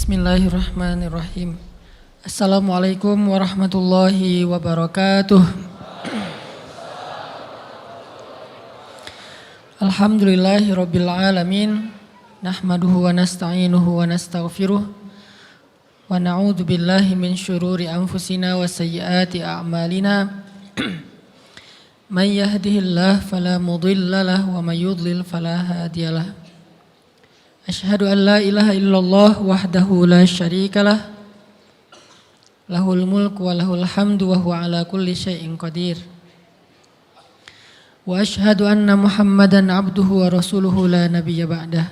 Bismillahirrahmanirrahim. Assalamualaikum warahmatullahi wabarakatuh. Alhamdulillahirabbil alamin. Nahmaduhu wa nasta'inuhu wa nastaghfiruh. Wa na'udzu billahi min syururi anfusina wa sayyiati a'malina. May yahdihillahu fala mudilla lahu wa may yudlil fala hadiyalah. Asyhadu an la ilaha illallah wahdahu la syarikalah. Lahul mulku wa lahul hamdu wa huwa ala kulli syai'in qadir. Wa asyhadu anna Muhammadan abduhu wa rasuluhu la nabiyya ba'dah.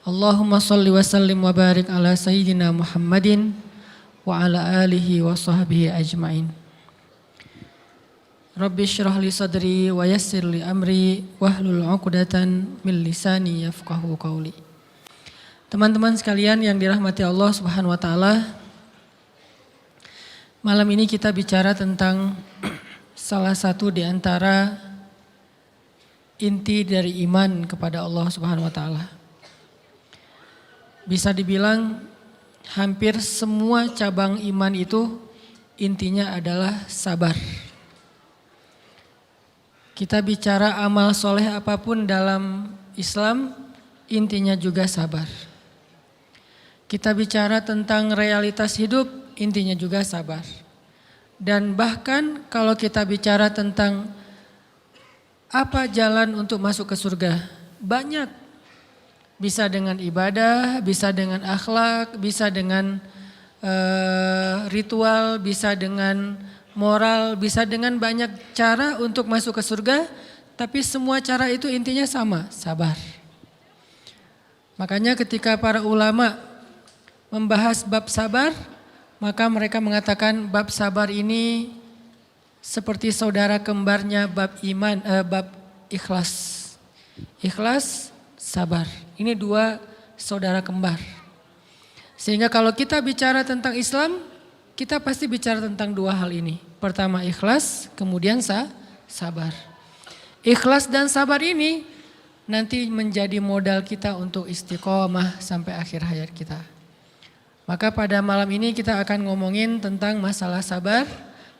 Allahumma salli wa sallim wa barik ala sayyidina Muhammadin wa ala alihi wa sahbihi ajma'in. Rabbi syrah li sadri wa yassir li amri wahlul 'uqdatan min lisani yafqahu qawli. Teman-teman sekalian yang dirahmati Allah Subhanahu wa taala, malam ini kita bicara tentang salah satu di antara inti dari iman kepada Allah Subhanahu wa taala. Bisa dibilang hampir semua cabang iman itu intinya adalah sabar. Kita bicara amal soleh apapun dalam Islam, intinya juga sabar. Kita bicara tentang realitas hidup, intinya juga sabar. Dan bahkan kalau kita bicara tentang apa jalan untuk masuk ke surga, banyak. Bisa dengan ibadah, bisa dengan akhlak, bisa dengan ritual, bisa dengan moral, bisa dengan banyak cara untuk masuk ke surga, tapi semua cara itu intinya sama, sabar. Makanya ketika para ulama membahas bab sabar, maka mereka mengatakan bab sabar ini seperti saudara kembarnya bab iman, bab ikhlas. Ikhlas, sabar. Ini dua saudara kembar. Sehingga kalau kita bicara tentang Islam, kita pasti bicara tentang dua hal ini. Pertama ikhlas, kemudian sabar. Ikhlas dan sabar ini nanti menjadi modal kita untuk istiqomah sampai akhir hayat kita. Maka pada malam ini kita akan ngomongin tentang masalah sabar.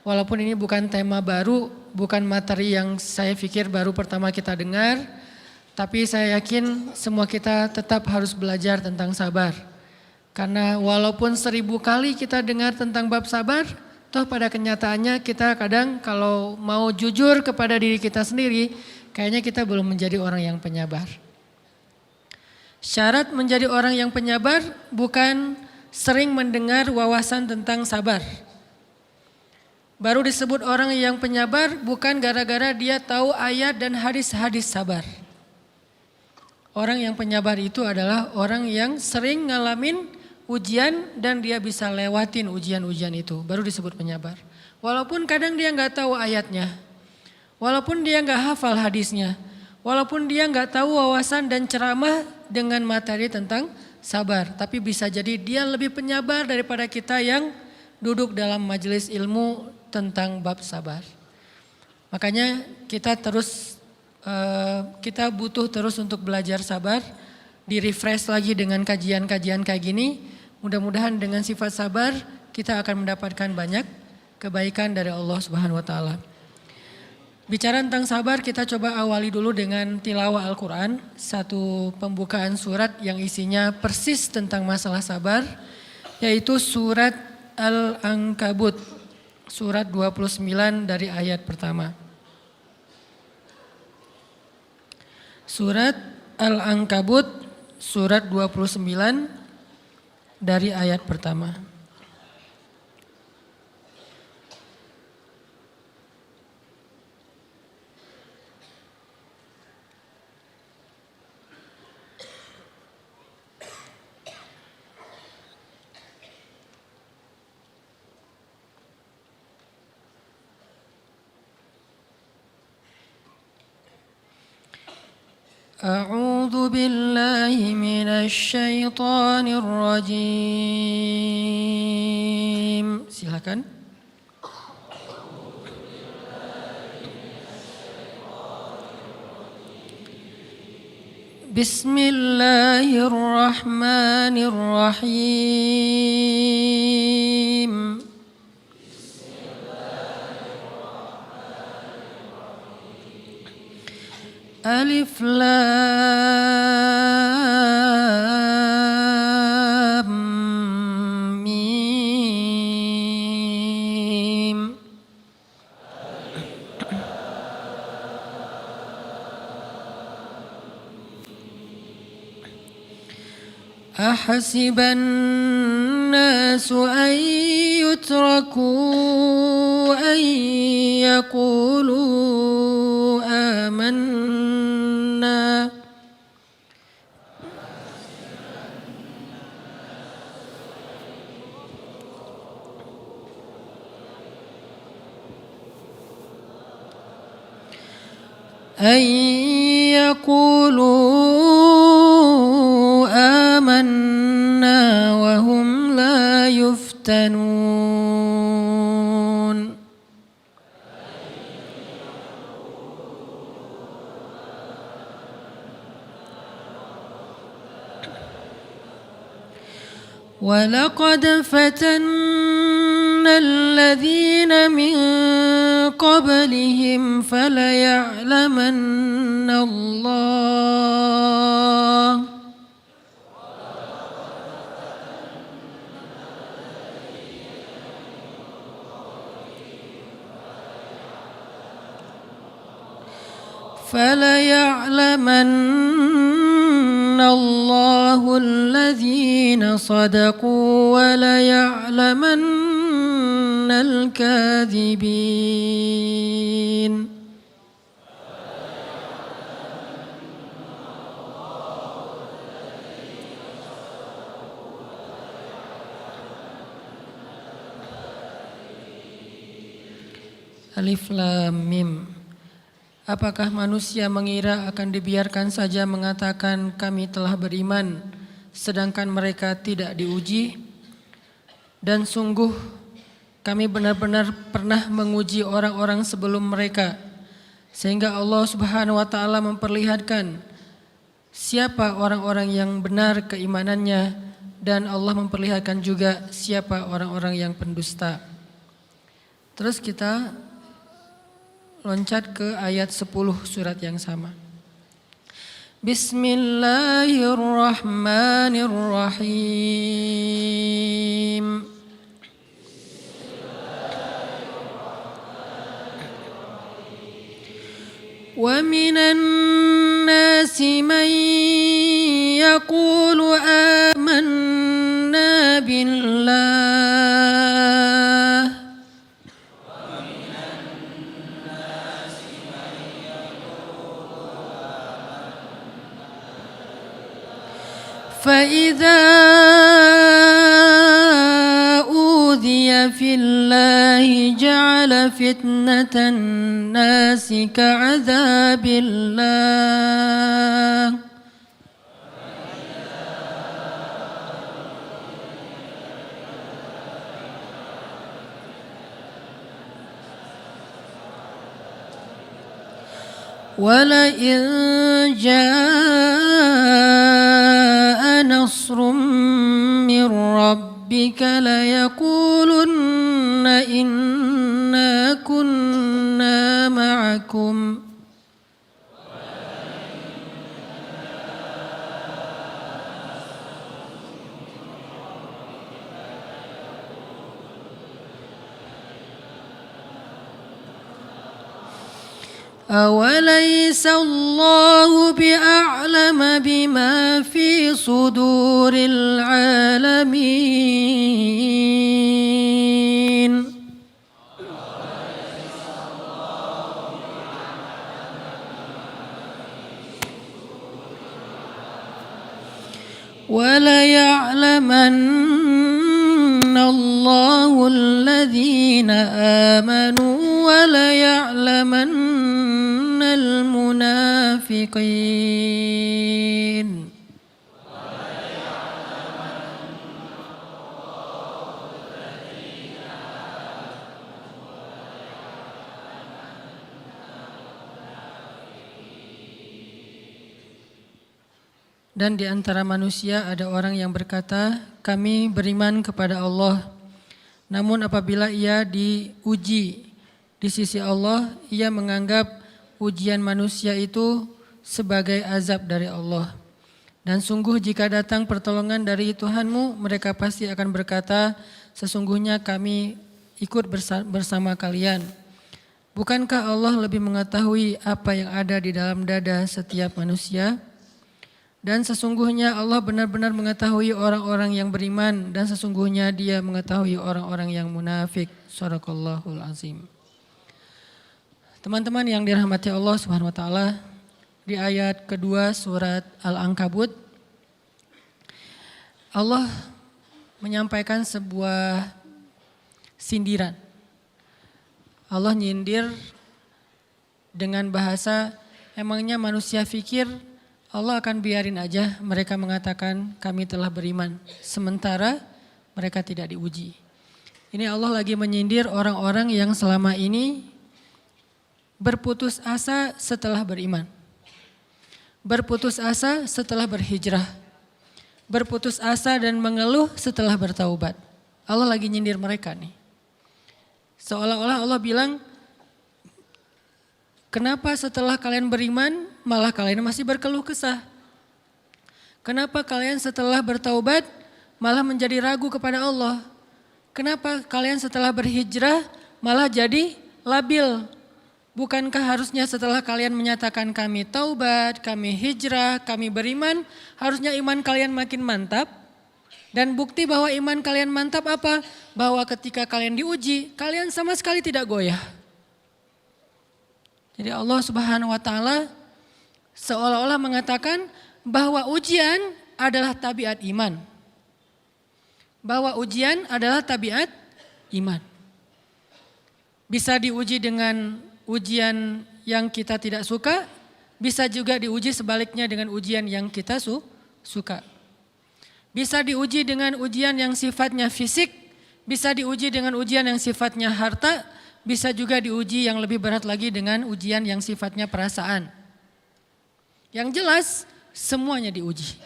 Walaupun ini bukan tema baru, bukan materi yang saya pikir baru pertama kita dengar. Tapi saya yakin semua kita tetap harus belajar tentang sabar. Karena walaupun 1000 kali kita dengar tentang bab sabar, toh pada kenyataannya kita kadang kalau mau jujur kepada diri kita sendiri, kayaknya kita belum menjadi orang yang penyabar. Syarat menjadi orang yang penyabar bukan sering mendengar wawasan tentang sabar. Baru disebut orang yang penyabar bukan gara-gara dia tahu ayat dan hadis-hadis sabar. Orang yang penyabar itu adalah orang yang sering ngalamin ujian dan dia bisa lewatin ujian-ujian itu, baru disebut penyabar. Walaupun kadang dia nggak tahu ayatnya, walaupun dia nggak hafal hadisnya, walaupun dia nggak tahu wawasan dan ceramah dengan materi tentang sabar, tapi bisa jadi dia lebih penyabar daripada kita yang duduk dalam majelis ilmu tentang bab sabar. Makanya kita butuh terus untuk belajar sabar, di-refresh lagi dengan kajian-kajian kayak gini. Mudah-mudahan dengan sifat sabar kita akan mendapatkan banyak kebaikan dari Allah Subhanahu wa taala. Bicara tentang sabar, kita coba awali dulu dengan tilawah Al-Qur'an, satu pembukaan surat yang isinya persis tentang masalah sabar, yaitu surat Al-Ankabut, surat 29 dari ayat pertama. Surat Al-Ankabut, surat 29 dari ayat pertama. A'udzu billahi minasy syaithanir rajim. Silakan. Bismillahirrahmanirrahim. Alif Lam Mim. أحسب الناس أن يتركوا أن يقولوا آمنا وهم لا يفتنون. ولقد فتنا الذين من قبلهم فليعلمن الله الذين صدقوا وليعلمن الكاذبين. Alif Lam Mim. Apakah manusia mengira akan dibiarkan saja mengatakan kami telah beriman, sedangkan mereka tidak diuji? Dan sungguh kami benar-benar pernah menguji orang-orang sebelum mereka, sehingga Allah Subhanahu wa Ta'ala memperlihatkan siapa orang-orang yang benar keimanannya, dan Allah memperlihatkan juga siapa orang-orang yang pendusta. Terus kita loncat ke ayat 10 surat yang sama. Bismillahirrahmanirrahim. Wa minan nasi man yaqulu amanna billah فإذا أوذي في الله جعل فتنة الناس كعذاب الله ولئن جاء نصر من ربك ليقولن إنا كنا معكم أوليس الله بأعلم بما في صدور العالمين وليعلمن الله الذين آمنوا وليعلمن المنافقين. Dan di antara manusia ada orang yang berkata, kami beriman kepada Allah. Namun apabila ia diuji di sisi Allah, ia menganggap ujian manusia itu sebagai azab dari Allah. Dan sungguh jika datang pertolongan dari Tuhanmu, mereka pasti akan berkata, sesungguhnya kami ikut bersama kalian. Bukankah Allah lebih mengetahui apa yang ada di dalam dada setiap manusia? Dan sesungguhnya Allah benar-benar mengetahui orang-orang yang beriman dan sesungguhnya Dia mengetahui orang-orang yang munafik. Shadaqallahul azim. Teman-teman yang dirahmati Allah Subhanahu wa taala, di ayat kedua surat Al-Ankabut Allah menyampaikan sebuah sindiran. Allah nyindir dengan bahasa, emangnya manusia pikir Allah akan biarin aja mereka mengatakan kami telah beriman, sementara mereka tidak diuji. Ini Allah lagi menyindir orang-orang yang selama ini berputus asa setelah beriman. Berputus asa setelah berhijrah. Berputus asa dan mengeluh setelah bertaubat. Allah lagi nyindir mereka nih. Seolah-olah Allah bilang, kenapa setelah kalian beriman malah kalian masih berkeluh kesah? Kenapa kalian setelah bertaubat malah menjadi ragu kepada Allah? Kenapa kalian setelah berhijrah malah jadi labil? Bukankah harusnya setelah kalian menyatakan kami taubat, kami hijrah, kami beriman, harusnya iman kalian makin mantap? Dan bukti bahwa iman kalian mantap apa? Bahwa ketika kalian diuji, kalian sama sekali tidak goyah. Jadi Allah Subhanahu wa taala seolah-olah mengatakan bahwa ujian adalah tabiat iman. Bahwa ujian adalah tabiat iman. Bisa diuji dengan ujian yang kita tidak suka, bisa juga diuji sebaliknya dengan ujian yang kita suka. Bisa diuji dengan ujian yang sifatnya fisik, bisa diuji dengan ujian yang sifatnya harta, bisa juga diuji yang lebih berat lagi dengan ujian yang sifatnya perasaan. Yang jelas semuanya diuji.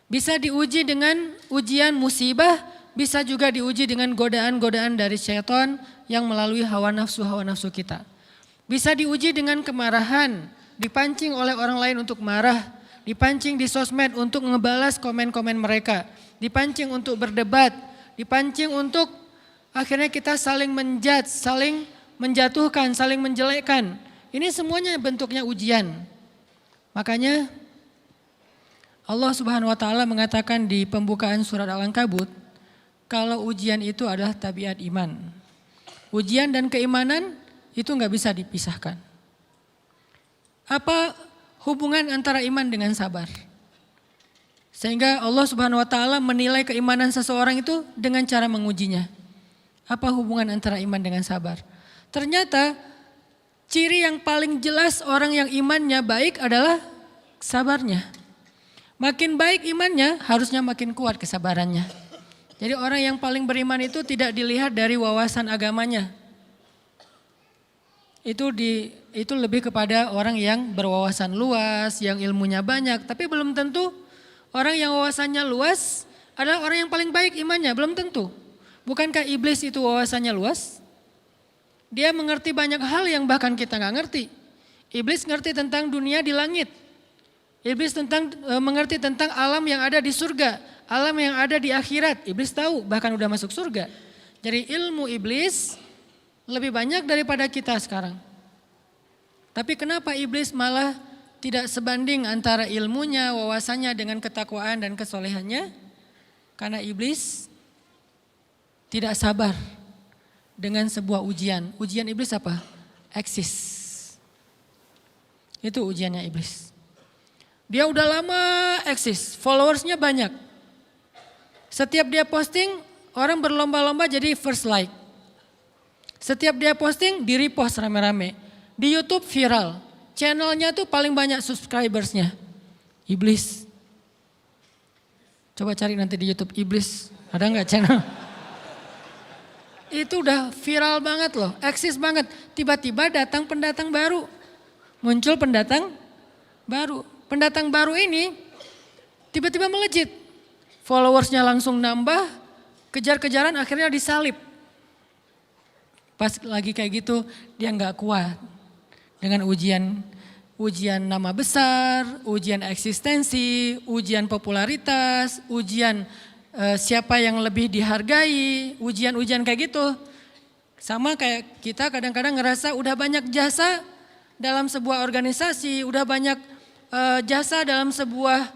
Bisa diuji dengan ujian musibah, bisa juga diuji dengan godaan-godaan dari syaitan yang melalui hawa nafsu kita. Bisa diuji dengan kemarahan, dipancing oleh orang lain untuk marah, dipancing di sosmed untuk ngebalas komen-komen mereka, dipancing untuk berdebat, dipancing untuk akhirnya kita saling menjudge, saling menjatuhkan, saling menjelekkan. Ini semuanya bentuknya ujian. Makanya Allah Subhanahu wa taala mengatakan di pembukaan surat Al-Ankabut, kalau ujian itu adalah tabiat iman. Ujian dan keimanan itu enggak bisa dipisahkan. Apa hubungan antara iman dengan sabar? Sehingga Allah Subhanahu wa taala menilai keimanan seseorang itu dengan cara mengujinya. Apa hubungan antara iman dengan sabar? Ternyata ciri yang paling jelas orang yang imannya baik adalah sabarnya. Makin baik imannya, harusnya makin kuat kesabarannya. Jadi orang yang paling beriman itu tidak dilihat dari wawasan agamanya. Itu lebih kepada orang yang berwawasan luas, yang ilmunya banyak. Tapi belum tentu orang yang wawasannya luas adalah orang yang paling baik imannya, belum tentu. Bukankah iblis itu wawasannya luas? Dia mengerti banyak hal yang bahkan kita gak ngerti. Iblis ngerti tentang dunia di langit. Iblis mengerti tentang alam yang ada di surga, alam yang ada di akhirat. Iblis tahu, bahkan udah masuk surga. Jadi ilmu iblis lebih banyak daripada kita sekarang. Tapi kenapa iblis malah tidak sebanding antara ilmunya, wawasannya dengan ketakwaan dan kesolehannya? Karena iblis tidak sabar dengan sebuah ujian. Ujian iblis apa? Eksis. Itu ujiannya iblis. Dia udah lama eksis, followersnya banyak. Setiap dia posting, orang berlomba-lomba jadi first like. Setiap dia posting, di repost rame-rame. Di YouTube viral. Channelnya tuh paling banyak subscribersnya. Iblis. Coba cari nanti di YouTube iblis. Ada nggak channel? Itu udah viral banget loh, eksis banget. Tiba-tiba datang pendatang baru. Muncul pendatang baru. Pendatang baru ini tiba-tiba melejit. Followersnya langsung nambah, kejar-kejaran akhirnya disalib. Pas lagi kayak gitu dia nggak kuat dengan ujian nama besar, ujian eksistensi, ujian popularitas, ujian siapa yang lebih dihargai, ujian-ujian kayak gitu. Sama kayak kita kadang-kadang ngerasa udah banyak jasa dalam sebuah organisasi, udah banyak jasa dalam sebuah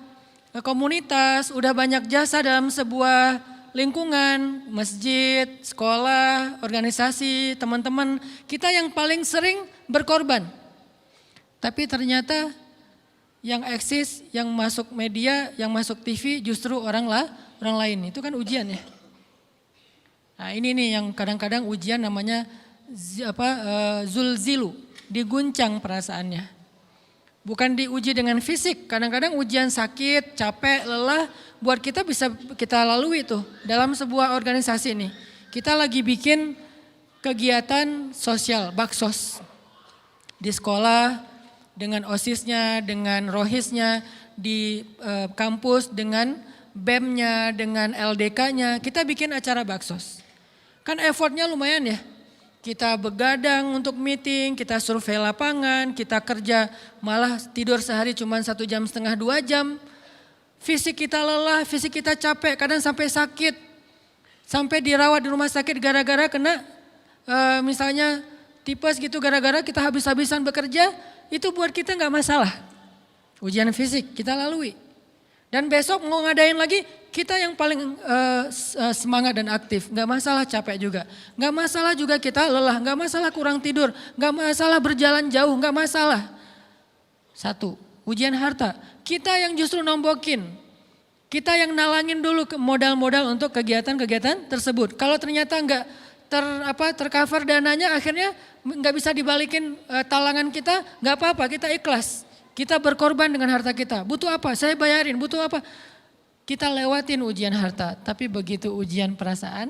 komunitas, udah banyak jasa dalam sebuah lingkungan, masjid, sekolah, organisasi, teman-teman. Kita yang paling sering berkorban. Tapi ternyata yang eksis, yang masuk media, yang masuk TV justru orang lain. Itu kan ujian ya. Nah ini nih yang kadang-kadang ujian namanya zulzilu, diguncang perasaannya. Bukan diuji dengan fisik, kadang-kadang ujian sakit, capek, lelah buat kita bisa kita lalui tuh dalam sebuah organisasi nih. Kita lagi bikin kegiatan sosial, baksos di sekolah dengan OSIS-nya, dengan rohisnya, di kampus dengan BEM-nya, dengan LDK-nya, kita bikin acara baksos. Kan effortnya lumayan ya. Kita begadang untuk meeting, kita survei lapangan, kita kerja malah tidur sehari cuma 1,5 jam, 2 jam. Fisik kita lelah, fisik kita capek, kadang sampai sakit. Sampai dirawat di rumah sakit gara-gara kena misalnya tipes gitu, gara-gara kita habis-habisan bekerja, itu buat kita gak masalah. Ujian fisik kita lalui. Dan besok mau ngadain lagi, kita yang paling semangat dan aktif. Gak masalah capek juga. Gak masalah juga kita lelah, gak masalah kurang tidur, gak masalah berjalan jauh, gak masalah. Satu, ujian harta. Kita yang justru nombokin. Kita yang nalangin dulu modal-modal untuk kegiatan-kegiatan tersebut. Kalau ternyata gak tercover dananya, akhirnya gak bisa dibalikin talangan kita, gak apa-apa, kita ikhlas. Kita berkorban dengan harta kita. Butuh apa? Saya bayarin. Butuh apa? Kita lewatin ujian harta. Tapi begitu ujian perasaan,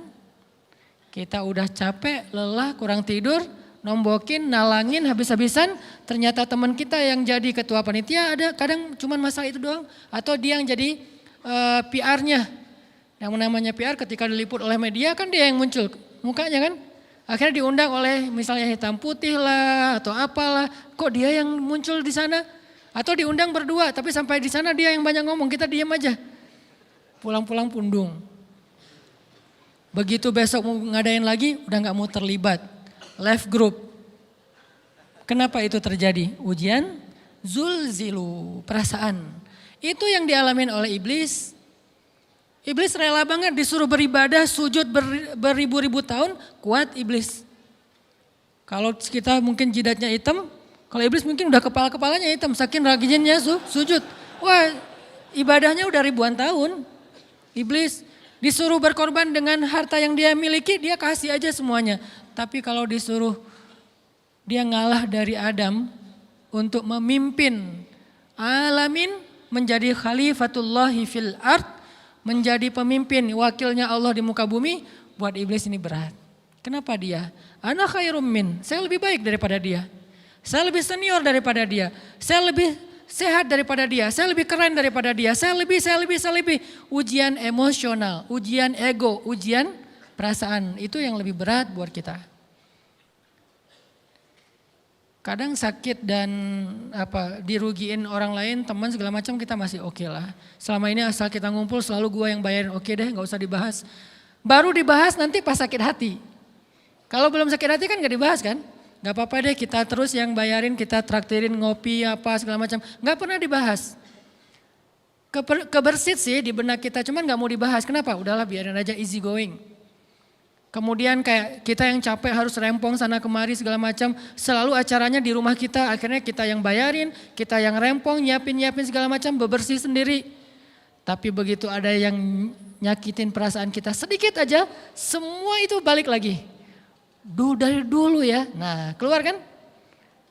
kita udah capek, lelah, kurang tidur, nombokin, nalangin habis-habisan. Ternyata teman kita yang jadi ketua panitia ada kadang cuma masalah itu doang. Atau dia yang jadi PR-nya. Yang namanya PR ketika diliput oleh media kan dia yang muncul mukanya kan. Akhirnya diundang oleh misalnya hitam putih lah atau apalah. Kok dia yang muncul di sana? Atau diundang berdua, tapi sampai di sana dia yang banyak ngomong, kita diam aja. Pulang-pulang pundung. Begitu besok mau ngadain lagi, udah gak mau terlibat. Left group. Kenapa itu terjadi? Ujian zulzilu, perasaan. Itu yang dialamin oleh iblis. Iblis rela banget disuruh beribadah, sujud beribu-ribu tahun, kuat iblis. Kalau kita mungkin jidatnya hitam, kalau iblis mungkin udah kepala-kepalanya hitam, saking rajinnya sujud. Wah, ibadahnya udah ribuan tahun. Iblis disuruh berkorban dengan harta yang dia miliki, dia kasih aja semuanya. Tapi kalau disuruh dia ngalah dari Adam untuk memimpin alamin, menjadi khalifatullahi fil ard, menjadi pemimpin wakilnya Allah di muka bumi, buat iblis ini berat. Kenapa dia? Ana khairum min, saya lebih baik daripada dia. Saya lebih senior daripada dia, saya lebih sehat daripada dia, saya lebih keren daripada dia, saya lebih. Ujian emosional, ujian ego, ujian perasaan, itu yang lebih berat buat kita. Kadang sakit dan dirugiin orang lain, teman segala macam kita masih oke lah. Selama ini asal kita ngumpul selalu gua yang bayarin, oke deh gak usah dibahas. Baru dibahas nanti pas sakit hati. Kalau belum sakit hati kan gak dibahas kan? Gak apa-apa deh kita terus yang bayarin, kita traktirin ngopi apa segala macam. Gak pernah dibahas. Kebersit sih di benak kita, cuman gak mau dibahas. Kenapa? Udahlah biarin aja, easy going. Kemudian kayak kita yang capek harus rempong sana kemari segala macam. Selalu acaranya di rumah kita, akhirnya kita yang bayarin, kita yang rempong, nyiapin segala macam, bebersih sendiri. Tapi begitu ada yang nyakitin perasaan kita sedikit aja, semua itu balik lagi. Dari dulu ya, nah keluar kan?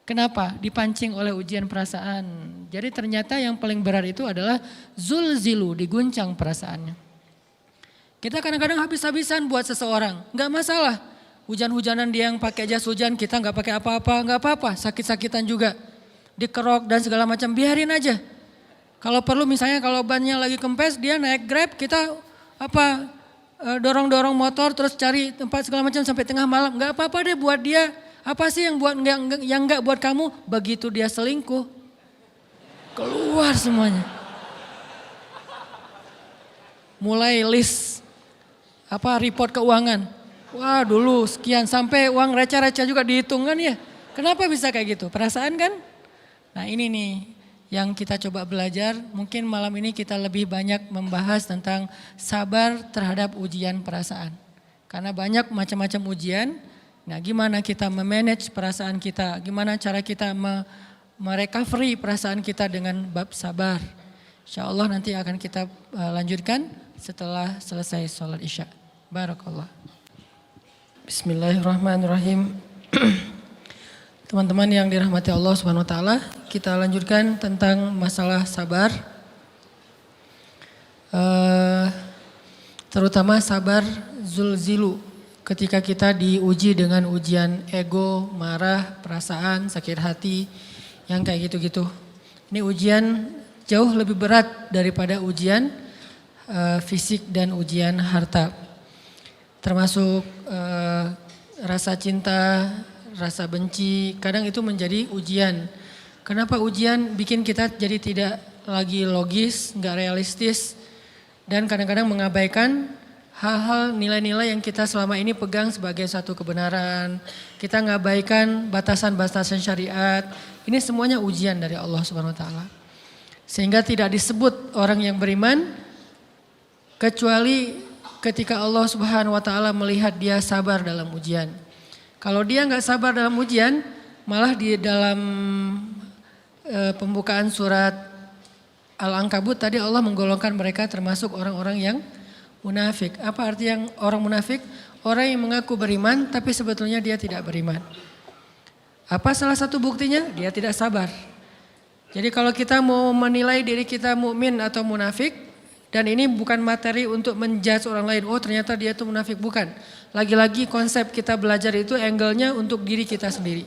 Kenapa? Dipancing oleh ujian perasaan. Jadi ternyata yang paling berat itu adalah zulzilu, diguncang perasaannya. Kita kadang-kadang habis-habisan buat seseorang, gak masalah. Hujan-hujanan dia yang pakai jas hujan, kita gak pakai apa-apa, gak apa-apa. Sakit-sakitan juga, dikerok dan segala macam, biarin aja. Kalau perlu misalnya kalau bannya lagi kempes dia naik Grab, kita dorong-dorong motor terus cari tempat segala macam sampai tengah malam. Enggak apa-apa deh buat dia. Apa sih yang enggak buat kamu? Begitu dia selingkuh, keluar semuanya. Mulai list report keuangan. Wah dulu sekian, sampai uang receh-receh juga dihitung kan ya. Kenapa bisa kayak gitu? Perasaan kan? Nah ini nih yang kita coba belajar. Mungkin malam ini kita lebih banyak membahas tentang sabar terhadap ujian perasaan. Karena banyak macam-macam ujian. Nah gimana kita memanage perasaan kita, gimana cara kita merecovery perasaan kita dengan bab sabar. Insya Allah nanti akan kita lanjutkan setelah selesai sholat isya. Barakallah. Bismillahirrahmanirrahim. Teman-teman yang dirahmati Allah Subhanahu wa taala, kita lanjutkan tentang masalah sabar. Terutama sabar zulzilu, ketika kita diuji dengan ujian ego, marah, perasaan, sakit hati, yang kayak gitu-gitu. Ini ujian jauh lebih berat daripada ujian fisik dan ujian harta. Termasuk rasa cinta, rasa benci, kadang itu menjadi ujian. Kenapa ujian bikin kita jadi tidak lagi logis, nggak realistis, dan kadang-kadang mengabaikan hal-hal nilai-nilai yang kita selama ini pegang sebagai satu kebenaran. Kita ngabaikan batasan-batasan syariat. Ini semuanya ujian dari Allah Subhanahu wa taala. Sehingga tidak disebut orang yang beriman kecuali ketika Allah Subhanahu wa taala melihat dia sabar dalam ujian. Kalau dia nggak sabar dalam ujian, malah di dalam pembukaan surat Al-Ankabut tadi Allah menggolongkan mereka termasuk orang-orang yang munafik. Apa arti yang orang munafik? Orang yang mengaku beriman tapi sebetulnya dia tidak beriman. Apa salah satu buktinya? Dia tidak sabar. Jadi kalau kita mau menilai diri kita mukmin atau munafik, dan ini bukan materi untuk menjudge orang lain. Oh ternyata dia itu munafik, bukan. Lagi-lagi konsep kita belajar itu angle-nya untuk diri kita sendiri.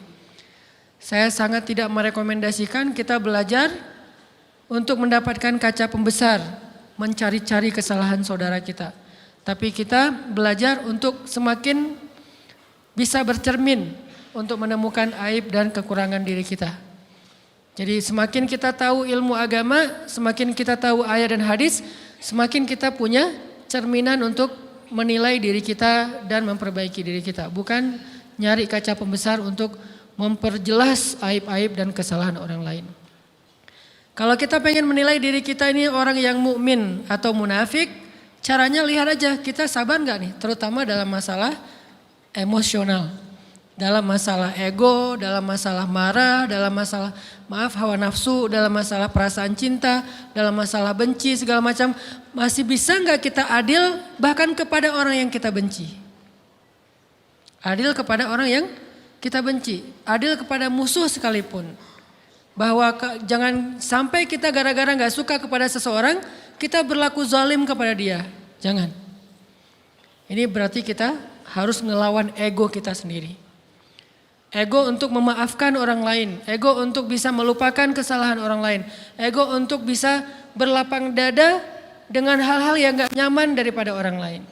Saya sangat tidak merekomendasikan kita belajar untuk mendapatkan kaca pembesar, mencari-cari kesalahan saudara kita. Tapi kita belajar untuk semakin bisa bercermin untuk menemukan aib dan kekurangan diri kita. Jadi semakin kita tahu ilmu agama, semakin kita tahu ayat dan hadis, semakin kita punya cerminan untuk menilai diri kita dan memperbaiki diri kita. Bukan nyari kaca pembesar untuk memperjelas aib-aib dan kesalahan orang lain. Kalau kita pengen menilai diri kita ini orang yang mukmin atau munafik, caranya lihat aja kita sabar nggak nih, terutama dalam masalah emosional, dalam masalah ego, dalam masalah marah, dalam masalah hawa nafsu, dalam masalah perasaan cinta, dalam masalah benci segala macam, masih bisa nggak kita adil bahkan kepada orang yang kita benci, adil kepada orang yang kita benci, adil kepada musuh sekalipun. Bahwa jangan sampai kita gara-gara gak suka kepada seseorang, kita berlaku zalim kepada dia. Jangan. Ini berarti kita harus ngelawan ego kita sendiri. Ego untuk memaafkan orang lain. Ego untuk bisa melupakan kesalahan orang lain. Ego untuk bisa berlapang dada dengan hal-hal yang gak nyaman daripada orang lain.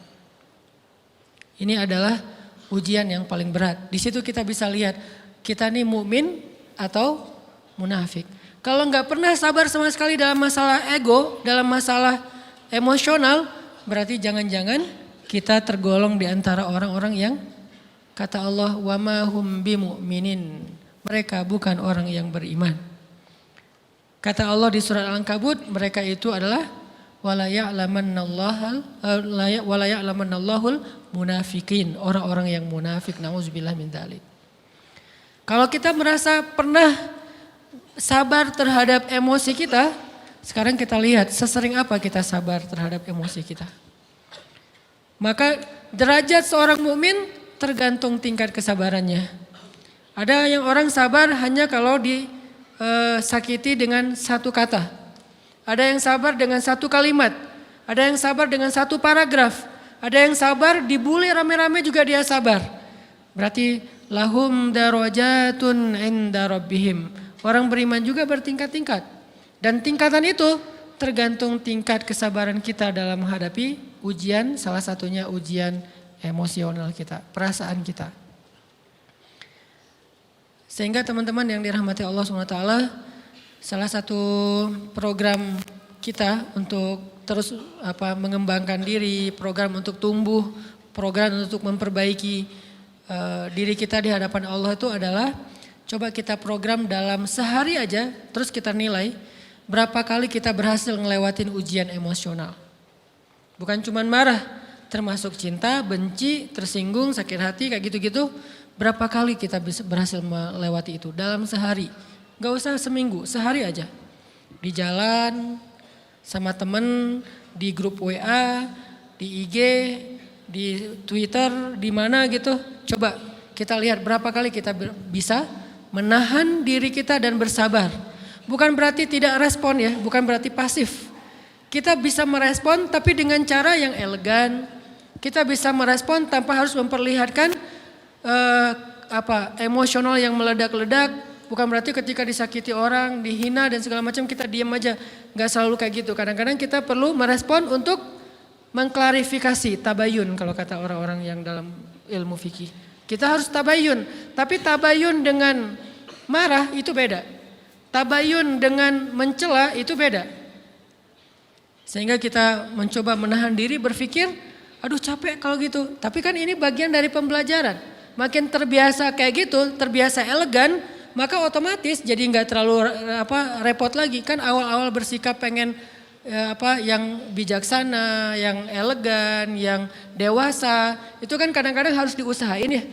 Ini adalah ujian yang paling berat. Di situ kita bisa lihat kita nih mukmin atau munafik. Kalau nggak pernah sabar sama sekali dalam masalah ego, dalam masalah emosional, berarti jangan-jangan kita tergolong di antara orang-orang yang kata Allah wa ma hum bimu'minin. Mereka bukan orang yang beriman. Kata Allah di surat Al-Ankabut, mereka itu adalah wala ya'lamannallahul munafikin, orang-orang yang munafik. Nauzubillah min dzalik. Kalau kita merasa pernah sabar terhadap emosi kita, sekarang kita lihat sesering apa kita sabar terhadap emosi kita. Maka derajat seorang mukmin tergantung tingkat kesabarannya. Ada yang orang sabar hanya kalau disakiti dengan satu kata. Ada yang sabar dengan satu kalimat. Ada yang sabar dengan satu paragraf. Ada yang sabar dibully rame-rame juga dia sabar. Berarti lahum darajatun inda rabbihim. Orang beriman juga bertingkat-tingkat. Dan tingkatan itu tergantung tingkat kesabaran kita dalam menghadapi ujian, salah satunya ujian emosional kita, perasaan kita. Sehingga teman-teman yang dirahmati Allah SWT, salah satu program kita untuk terus mengembangkan diri, program untuk tumbuh, program untuk memperbaiki diri kita di hadapan Allah itu adalah coba kita program dalam sehari aja, terus kita nilai berapa kali kita berhasil ngelewatin ujian emosional. Bukan cuma marah, termasuk cinta, benci, tersinggung, sakit hati kayak gitu-gitu. Berapa kali kita bisa berhasil melewati itu dalam sehari. Gak usah seminggu, sehari aja. Di jalan, sama temen, di grup WA, di IG, di Twitter, di mana gitu. Coba kita lihat berapa kali kita bisa menahan diri kita dan bersabar. Bukan berarti tidak respon ya, bukan berarti pasif. Kita bisa merespon tapi dengan cara yang elegan. Kita bisa merespon tanpa harus memperlihatkan emosional yang meledak-ledak. Bukan berarti ketika disakiti orang, dihina dan segala macam kita diam aja. Gak selalu kayak gitu. Kadang-kadang kita perlu merespon untuk mengklarifikasi, tabayun kalau kata orang-orang yang dalam ilmu fikih. Kita harus tabayun. Tapi tabayun dengan marah itu beda. Tabayun dengan mencela itu beda. Sehingga kita mencoba menahan diri berpikir, aduh capek kalau gitu. Tapi kan ini bagian dari pembelajaran. Makin terbiasa kayak gitu, terbiasa elegan, maka otomatis jadi nggak terlalu repot lagi. Kan awal-awal bersikap pengen yang bijaksana, yang elegan, yang dewasa, itu kan kadang-kadang harus diusahain ya.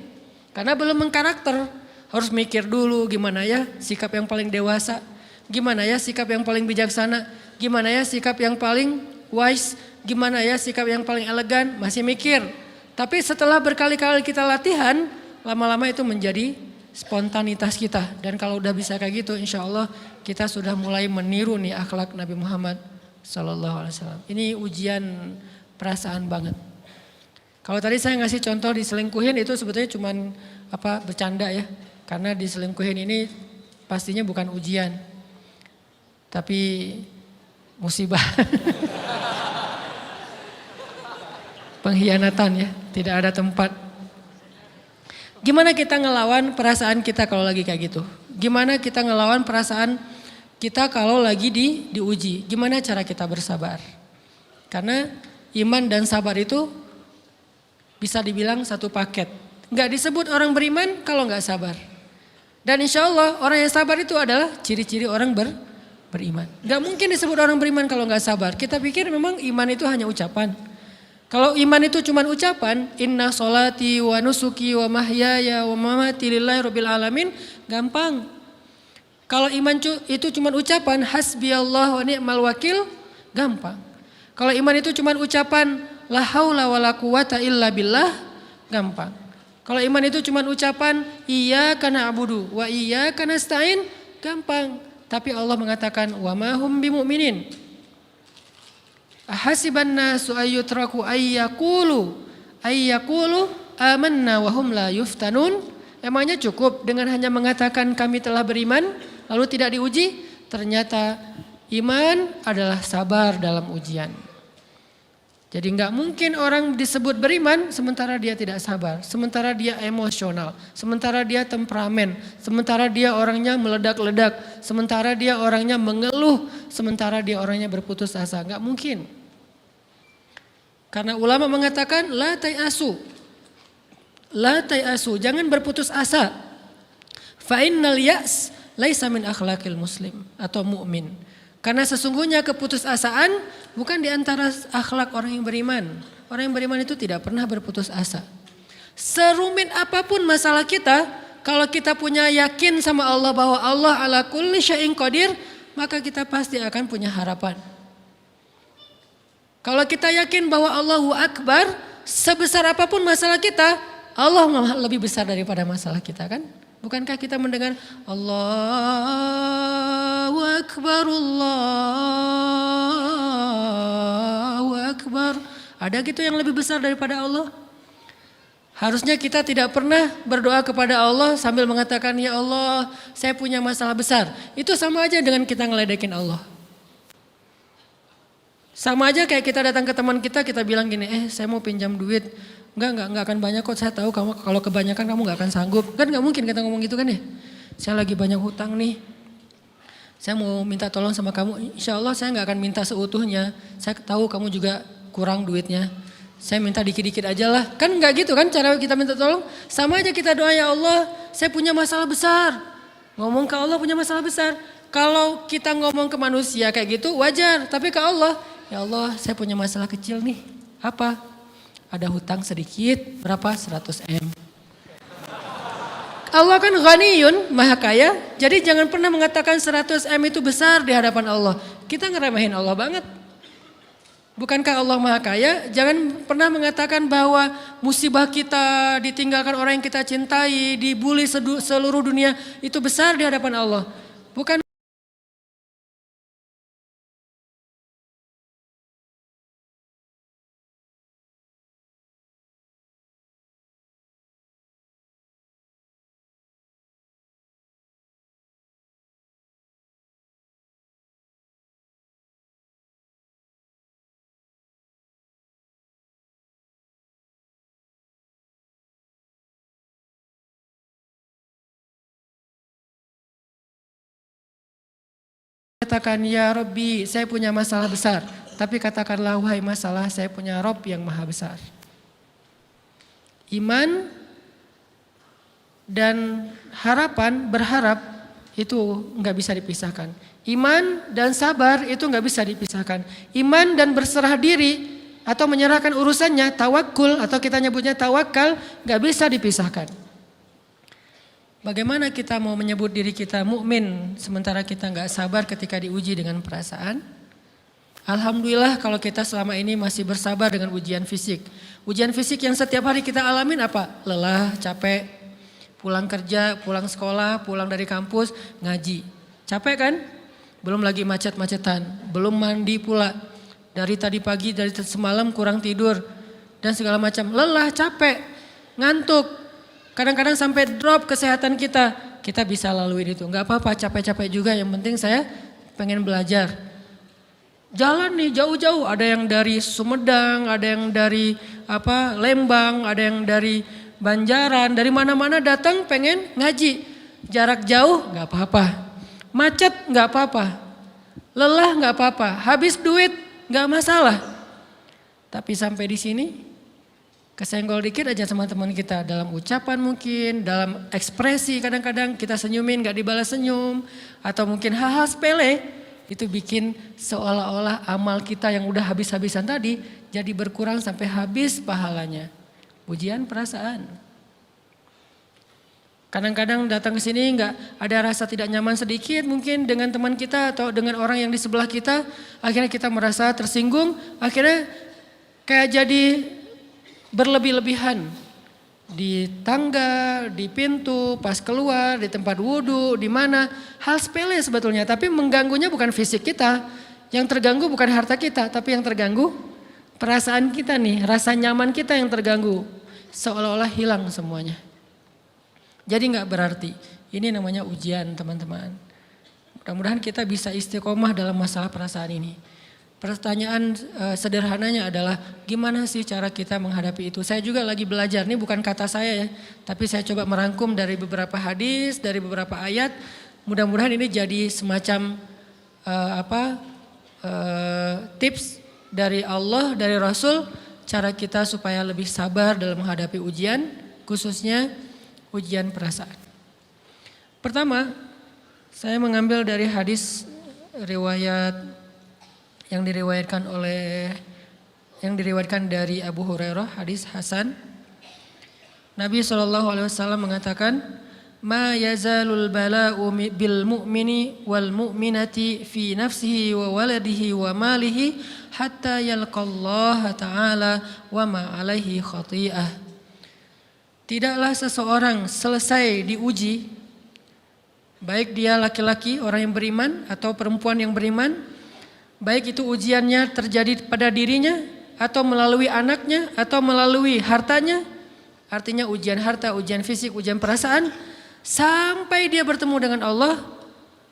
Karena belum mengkarakter. Harus mikir dulu gimana ya sikap yang paling dewasa, gimana ya sikap yang paling bijaksana, gimana ya sikap yang paling wise, gimana ya sikap yang paling elegan, masih mikir. Tapi setelah berkali-kali kita latihan, lama-lama itu menjadi spontanitas kita. Dan kalau udah bisa kayak gitu, insya Allah kita sudah mulai meniru nih akhlak Nabi Muhammad SAW. Ini ujian perasaan banget. Kalau tadi saya ngasih contoh diselingkuhin itu sebetulnya cuman bercanda ya. Karena diselingkuhin ini pastinya bukan ujian, tapi musibah. Pengkhianatan ya, tidak ada tempat. Gimana kita ngelawan perasaan kita kalau lagi kayak gitu? Gimana kita ngelawan perasaan kita kalau lagi diuji? Gimana cara kita bersabar? Karena iman dan sabar itu bisa dibilang satu paket. Gak disebut orang beriman kalau gak sabar. Dan insya Allah orang yang sabar itu adalah ciri-ciri orang beriman. Gak mungkin disebut orang beriman kalau gak sabar. Kita pikir memang iman itu hanya ucapan. Kalau iman itu cuma ucapan, inna sholati wa nusuki wa mahyaya wa mamati lillahi rabbil alamin, gampang. Kalau iman itu cuma ucapan, hasbiyallah wa ni'mal wakil, gampang. Kalau iman itu cuma ucapan, la haula wa la quwata illa billah, gampang. Kalau iman itu cuma ucapan iyyaka na'budu wa iyyaka nasta'in, gampang. Tapi Allah mengatakan wa ma hum bimu'minin. Ahasiban nasu ayyutraku ayyaqulu amanna wa hum la yuftanun. Emangnya cukup dengan hanya mengatakan kami telah beriman lalu tidak diuji? Ternyata iman adalah sabar dalam ujian. Jadi nggak mungkin orang disebut beriman sementara dia tidak sabar, sementara dia emosional, sementara dia temperamen, sementara dia orangnya meledak-ledak, sementara dia orangnya mengeluh, sementara dia orangnya berputus asa. Nggak mungkin. Karena ulama mengatakan la tayasu, jangan berputus asa. Fa innal ya's laisa min akhlaqil muslim atau mu'min. Karena sesungguhnya keputusasaan bukan di antara akhlak orang yang beriman. Orang yang beriman itu tidak pernah berputus asa. Serumit apapun masalah kita, kalau kita punya yakin sama Allah bahwa Allah ala kulli syai'in qadir, maka kita pasti akan punya harapan. Kalau kita yakin bahwa Allahu Akbar, sebesar apapun masalah kita, Allah lebih besar daripada masalah kita kan? Bukankah kita mendengar Allahu Akbar, Allahu Akbar. Ada gitu yang lebih besar daripada Allah? Harusnya kita tidak pernah berdoa kepada Allah sambil mengatakan ya Allah saya punya masalah besar. Itu sama aja dengan kita ngeledekin Allah. Sama aja kayak kita datang ke teman kita bilang gini, saya mau pinjam duit. Enggak akan banyak kok, saya tahu kamu kalau kebanyakan kamu nggak akan sanggup. Kan nggak mungkin kita ngomong gitu kan ya. Saya lagi banyak hutang nih. Saya mau minta tolong sama kamu, insya Allah saya nggak akan minta seutuhnya. Saya tahu kamu juga kurang duitnya. Saya minta dikit-dikit aja lah. Kan nggak gitu kan cara kita minta tolong. Sama aja kita doa, ya Allah saya punya masalah besar. Ngomong ke Allah punya masalah besar. Kalau kita ngomong ke manusia kayak gitu wajar. Tapi ke Allah, ya Allah saya punya masalah kecil nih. Apa? Ada hutang sedikit, berapa? 100 M. Allah kan ghaniyun, maha kaya. Jadi jangan pernah mengatakan 100 M itu besar di hadapan Allah. Kita ngeremehin Allah banget. Bukankah Allah maha kaya? Jangan pernah mengatakan bahwa musibah kita, ditinggalkan orang yang kita cintai, dibully seluruh dunia, itu besar di hadapan Allah. Bukan. Katakan, ya Rabbi saya punya masalah besar. Tapi katakanlah, wahai masalah saya punya Rabb yang maha besar. Iman dan harapan, berharap itu nggak bisa dipisahkan. Iman dan sabar itu nggak bisa dipisahkan. Iman dan berserah diri atau menyerahkan urusannya, tawakul atau kita nyebutnya tawakal, nggak bisa dipisahkan. Bagaimana kita mau menyebut diri kita mukmin sementara kita nggak sabar ketika diuji dengan perasaan? Alhamdulillah kalau kita selama ini masih bersabar dengan ujian fisik. Ujian fisik yang setiap hari kita alamin apa? Lelah, capek, pulang kerja, pulang sekolah, pulang dari kampus, ngaji. Capek kan? Belum lagi macet-macetan, belum mandi pula. Dari tadi pagi, dari semalam kurang tidur dan segala macam. Lelah, capek, ngantuk. Kadang-kadang sampai drop kesehatan kita. Kita bisa laluin itu. Enggak apa-apa, capek-capek juga. Yang penting saya pengen belajar. Jalan nih jauh-jauh. Ada yang dari Sumedang, ada yang dari Lembang, ada yang dari Banjaran. Dari mana-mana datang pengen ngaji. Jarak jauh enggak apa-apa. Macet enggak apa-apa. Lelah enggak apa-apa. Habis duit enggak masalah. Tapi sampai di sini kesenggol dikit aja sama teman kita dalam ucapan mungkin, dalam ekspresi kadang-kadang kita senyumin gak dibalas senyum. Atau mungkin hal-hal sepele itu bikin seolah-olah amal kita yang udah habis-habisan tadi jadi berkurang sampai habis pahalanya. Ujian perasaan. Kadang-kadang datang ke sini gak ada rasa tidak nyaman sedikit mungkin dengan teman kita atau dengan orang yang di sebelah kita. Akhirnya kita merasa tersinggung, akhirnya kayak jadi berlebih-lebihan di tangga, di pintu, pas keluar, di tempat wudhu, di mana. Hal sepele sebetulnya, tapi mengganggunya bukan fisik kita. Yang terganggu bukan harta kita, tapi yang terganggu perasaan kita nih, rasa nyaman kita yang terganggu. Seolah-olah hilang semuanya. Jadi gak berarti, ini namanya ujian teman-teman. Mudah-mudahan kita bisa istiqomah dalam masalah perasaan ini. Pertanyaan sederhananya adalah gimana sih cara kita menghadapi itu? Saya juga lagi belajar, ini bukan kata saya ya, tapi saya coba merangkum dari beberapa hadis, dari beberapa ayat. Mudah-mudahan ini jadi semacam tips dari Allah, dari Rasul, cara kita supaya lebih sabar dalam menghadapi ujian, khususnya ujian perasaan. Pertama, saya mengambil dari hadis riwayat yang diriwayatkan dari Abu Hurairah, hadis Hasan. Nabi SAW mengatakan, "Ma yazalul bala'u bil mu'mini wal mu'minati fi nafsihi wa waladihi wa malihi hatta yalqallaha ta'ala wa ma alaihi khati'ah." Tidaklah seseorang selesai diuji, baik dia laki-laki orang yang beriman atau perempuan yang beriman, baik itu ujiannya terjadi pada dirinya atau melalui anaknya atau melalui hartanya. Artinya ujian harta, ujian fisik, ujian perasaan. Sampai dia bertemu dengan Allah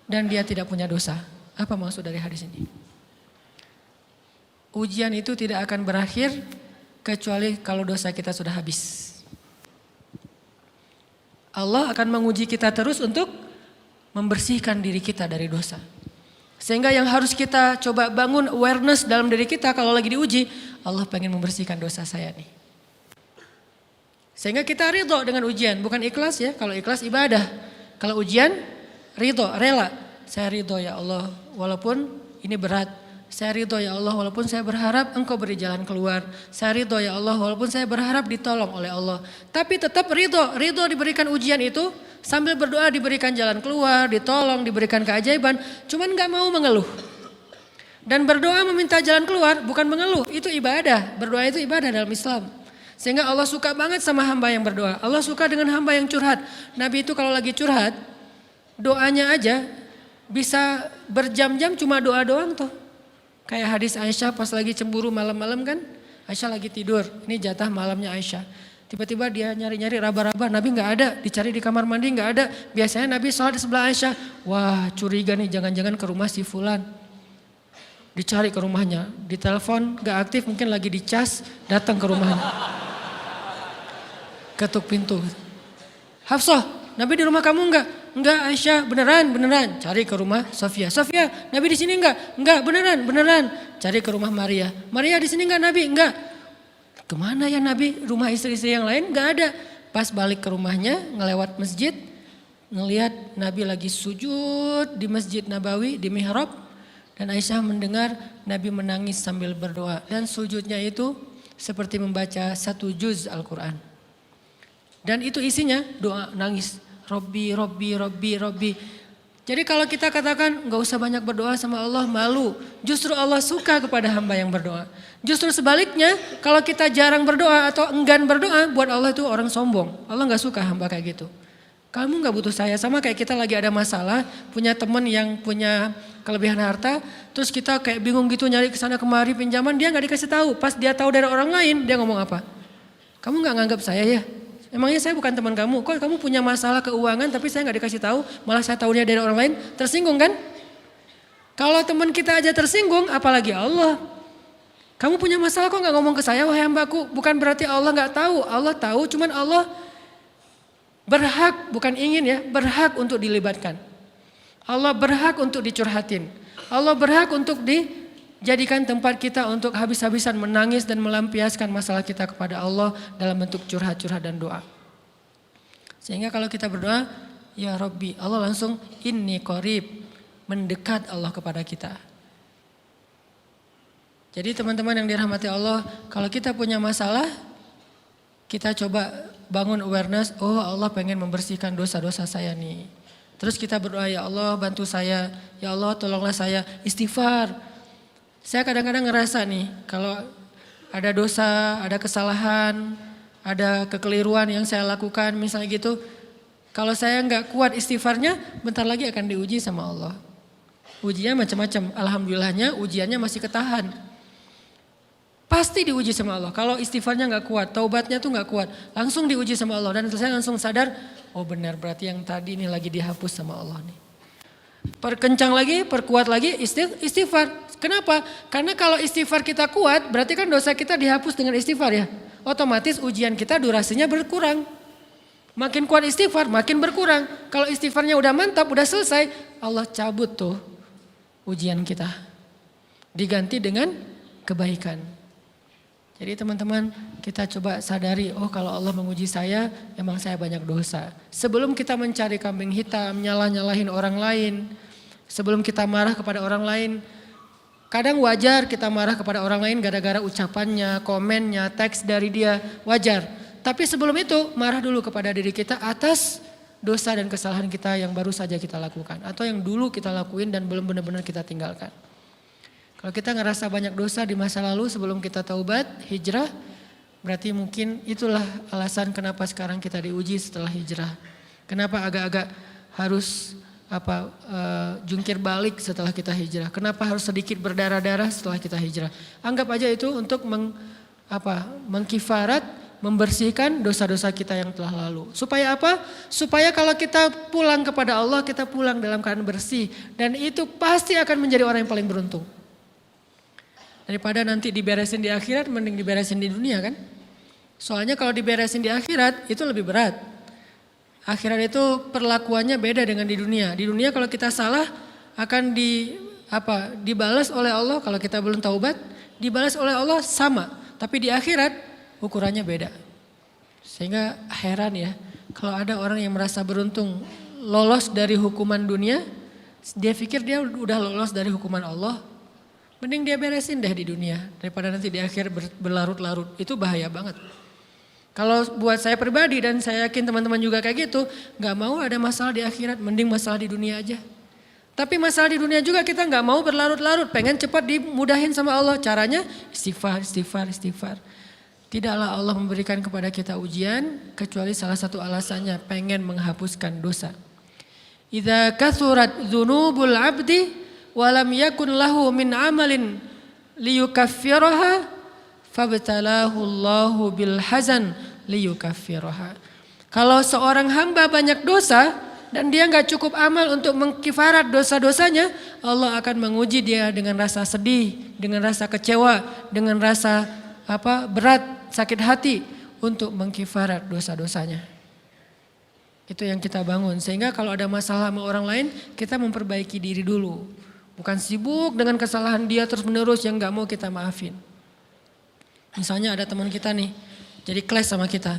dan dia tidak punya dosa. Apa maksud dari hadis ini? ujian itu tidak akan berakhir kecuali kalau dosa kita sudah habis. Allah akan menguji kita terus untuk membersihkan diri kita dari dosa. Sehingga yang harus kita coba bangun awareness dalam diri kita kalau lagi diuji, Allah pengen membersihkan dosa saya nih. Sehingga kita ridho dengan ujian, bukan ikhlas ya. Kalau ikhlas ibadah, kalau ujian ridho, rela. Saya ridho ya Allah walaupun ini berat. Saya ridho ya Allah walaupun saya berharap Engkau beri jalan keluar. Saya ridho ya Allah walaupun saya berharap ditolong oleh Allah. Tapi tetap ridho diberikan ujian itu sambil berdoa diberikan jalan keluar, ditolong, diberikan keajaiban. Cuman gak mau mengeluh. Dan berdoa meminta jalan keluar bukan mengeluh, itu ibadah. Berdoa itu ibadah dalam Islam. Sehingga Allah suka banget sama hamba yang berdoa. Allah suka dengan hamba yang curhat. Nabi itu kalau lagi curhat, doanya aja bisa berjam-jam cuma doa doang tuh. Kayak hadis Aisyah pas lagi cemburu malam-malam kan. Aisyah lagi tidur, ini jatah malamnya Aisyah. Tiba-tiba dia nyari-nyari raba-raba, Nabi gak ada, dicari di kamar mandi gak ada. Biasanya Nabi sholat di sebelah Aisyah. Wah curiga nih jangan-jangan ke rumah si fulan. Dicari ke rumahnya, ditelepon gak aktif mungkin lagi dicas, datang ke rumahnya. Ketuk pintu. Hafsah, Nabi di rumah kamu enggak? Enggak Aisyah, beneran. Cari ke rumah Sofia. Sofia, Nabi di sini enggak? Enggak, beneran. Cari ke rumah Maria. Maria di sini enggak Nabi? Enggak. Kemana ya Nabi? Rumah istri-istri yang lain enggak ada. Pas balik ke rumahnya, ngelewat masjid, ngelihat Nabi lagi sujud di Masjid Nabawi di mihrab. Dan Aisyah mendengar Nabi menangis sambil berdoa. Dan sujudnya itu seperti membaca 1 juz Al-Quran. Dan itu isinya doa nangis. Robbi. Jadi kalau kita katakan gak usah banyak berdoa sama Allah, malu. Justru Allah suka kepada hamba yang berdoa. Justru sebaliknya kalau kita jarang berdoa atau enggan berdoa, buat Allah itu orang sombong. Allah gak suka hamba kayak gitu. Kamu gak butuh saya, sama kayak kita lagi ada masalah, punya teman yang punya kelebihan harta, terus kita kayak bingung gitu nyari kesana kemari pinjaman, dia gak dikasih tahu. Pas dia tahu dari orang lain, dia ngomong apa? Kamu gak nganggap saya ya? Emangnya saya bukan teman kamu? Kok kamu punya masalah keuangan tapi saya gak dikasih tahu, malah saya tahu dia dari orang lain, tersinggung kan? Kalau teman kita aja tersinggung, apalagi Allah. Kamu punya masalah kok gak ngomong ke saya, wahai hambaku? Bukan berarti Allah gak tahu, Allah tahu, cuman Allah berhak, bukan ingin ya, berhak untuk dilibatkan. Allah berhak untuk dicurhatin. Allah berhak untuk dijadikan tempat kita untuk habis-habisan menangis dan melampiaskan masalah kita kepada Allah dalam bentuk curhat-curhat dan doa. Sehingga kalau kita berdoa, ya Rabbi, Allah langsung inni qarib, mendekat Allah kepada kita. Jadi teman-teman yang dirahmati Allah, kalau kita punya masalah, kita coba bangun awareness, oh Allah pengen membersihkan dosa-dosa saya nih. Terus kita berdoa, ya Allah bantu saya, ya Allah tolonglah saya, istighfar. Saya kadang-kadang ngerasa nih, kalau ada dosa, ada kesalahan, ada kekeliruan yang saya lakukan misalnya gitu. Kalau saya nggak kuat istighfarnya, bentar lagi akan diuji sama Allah. Ujinya macam-macam, alhamdulillahnya ujiannya masih ketahan. Pasti diuji sama Allah. Kalau istighfarnya nggak kuat, taubatnya tuh nggak kuat, langsung diuji sama Allah. Dan saya langsung sadar, oh benar berarti yang tadi ini lagi dihapus sama Allah nih. Perkencang lagi, perkuat lagi istighfar. Kenapa? Karena kalau istighfar kita kuat, berarti kan dosa kita dihapus dengan istighfar ya. Otomatis ujian kita durasinya berkurang. Makin kuat istighfar, makin berkurang. Kalau istighfarnya udah mantap, udah selesai, Allah cabut tuh ujian kita. Diganti dengan kebaikan. Jadi teman-teman kita coba sadari, oh kalau Allah menguji saya, emang saya banyak dosa. Sebelum kita mencari kambing hitam, nyalah-nyalahin orang lain, sebelum kita marah kepada orang lain, kadang wajar kita marah kepada orang lain gara-gara ucapannya, komennya, teks dari dia, wajar. Tapi sebelum itu marah dulu kepada diri kita atas dosa dan kesalahan kita yang baru saja kita lakukan. Atau yang dulu kita lakuin dan belum benar-benar kita tinggalkan. Kalau kita ngerasa banyak dosa di masa lalu sebelum kita taubat, hijrah, berarti mungkin itulah alasan kenapa sekarang kita diuji setelah hijrah. Kenapa agak-agak harus jungkir balik setelah kita hijrah. Kenapa harus sedikit berdarah-darah setelah kita hijrah. Anggap aja itu untuk mengkifarat, membersihkan dosa-dosa kita yang telah lalu. Supaya apa? Supaya kalau kita pulang kepada Allah, kita pulang dalam keadaan bersih. Dan itu pasti akan menjadi orang yang paling beruntung. Daripada nanti diberesin di akhirat, mending diberesin di dunia kan. Soalnya kalau diberesin di akhirat itu lebih berat. Akhirat itu perlakuannya beda dengan di dunia. Di dunia kalau kita salah akan dibalas oleh Allah. Kalau kita belum taubat, dibalas oleh Allah sama. Tapi di akhirat ukurannya beda. Sehingga heran ya, kalau ada orang yang merasa beruntung lolos dari hukuman dunia, dia pikir dia udah lolos dari hukuman Allah. Mending dia beresin deh di dunia daripada nanti di akhir berlarut-larut. Itu bahaya banget. Kalau buat saya pribadi dan saya yakin teman-teman juga kayak gitu, gak mau ada masalah di akhirat, mending masalah di dunia aja. Tapi masalah di dunia juga kita gak mau berlarut-larut, pengen cepat dimudahin sama Allah. Caranya istighfar, istighfar, istighfar. Tidaklah Allah memberikan kepada kita ujian kecuali salah satu alasannya pengen menghapuskan dosa. Idza kathurat dzunubul 'abdi wa lam yakun lahu min 'amalin liyukaffiraha fabtalahu Allahu bil hazan liyukaffiraha. Kalau seorang hamba banyak dosa dan dia enggak cukup amal untuk mengkifarat dosa-dosanya, Allah akan menguji dia dengan rasa sedih, dengan rasa kecewa, dengan rasa berat, sakit hati untuk mengkifarat dosa-dosanya. Itu yang kita bangun. Sehingga kalau ada masalah sama orang lain, kita memperbaiki diri dulu. Bukan sibuk dengan kesalahan dia terus menerus yang gak mau kita maafin. Misalnya ada teman kita nih, jadi clash sama kita.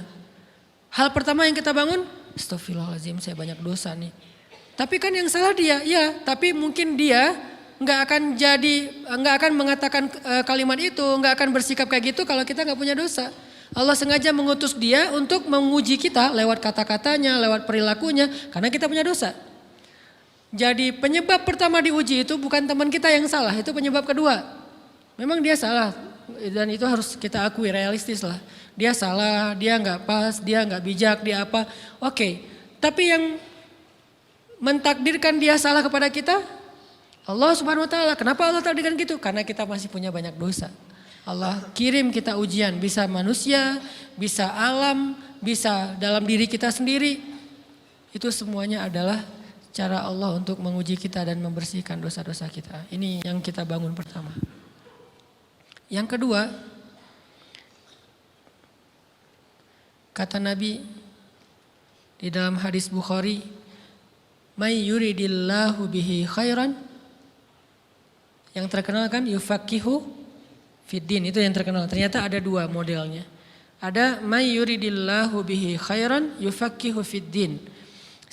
Hal pertama yang kita bangun, astagfirullahaladzim saya banyak dosa nih. Tapi kan yang salah dia, ya tapi mungkin dia nggak akan mengatakan kalimat itu, nggak akan bersikap kayak gitu kalau kita nggak punya dosa. Allah sengaja mengutus dia untuk menguji kita lewat kata-katanya, lewat perilakunya, karena kita punya dosa. Jadi penyebab pertama diuji itu bukan teman kita yang salah, itu penyebab kedua. Memang dia salah dan itu harus kita akui, realistis lah. Dia salah, dia nggak pas, dia nggak bijak, dia apa. Oke, tapi yang mentakdirkan dia salah kepada kita Allah Subhanahu wa taala. Kenapa Allah takdirkan gitu? Karena kita masih punya banyak dosa. Allah kirim kita ujian, bisa manusia, bisa alam, bisa dalam diri kita sendiri. Itu semuanya adalah cara Allah untuk menguji kita dan membersihkan dosa-dosa kita. Ini yang kita bangun pertama. Yang kedua, kata Nabi di dalam hadis Bukhari, "May yuridillahu bihi khairan." Yang terkenal kan yufaqihu fiddin, itu yang terkenal. Ternyata ada dua modelnya. Ada may yuridillahu bihi khairan yufaqihu fiddin.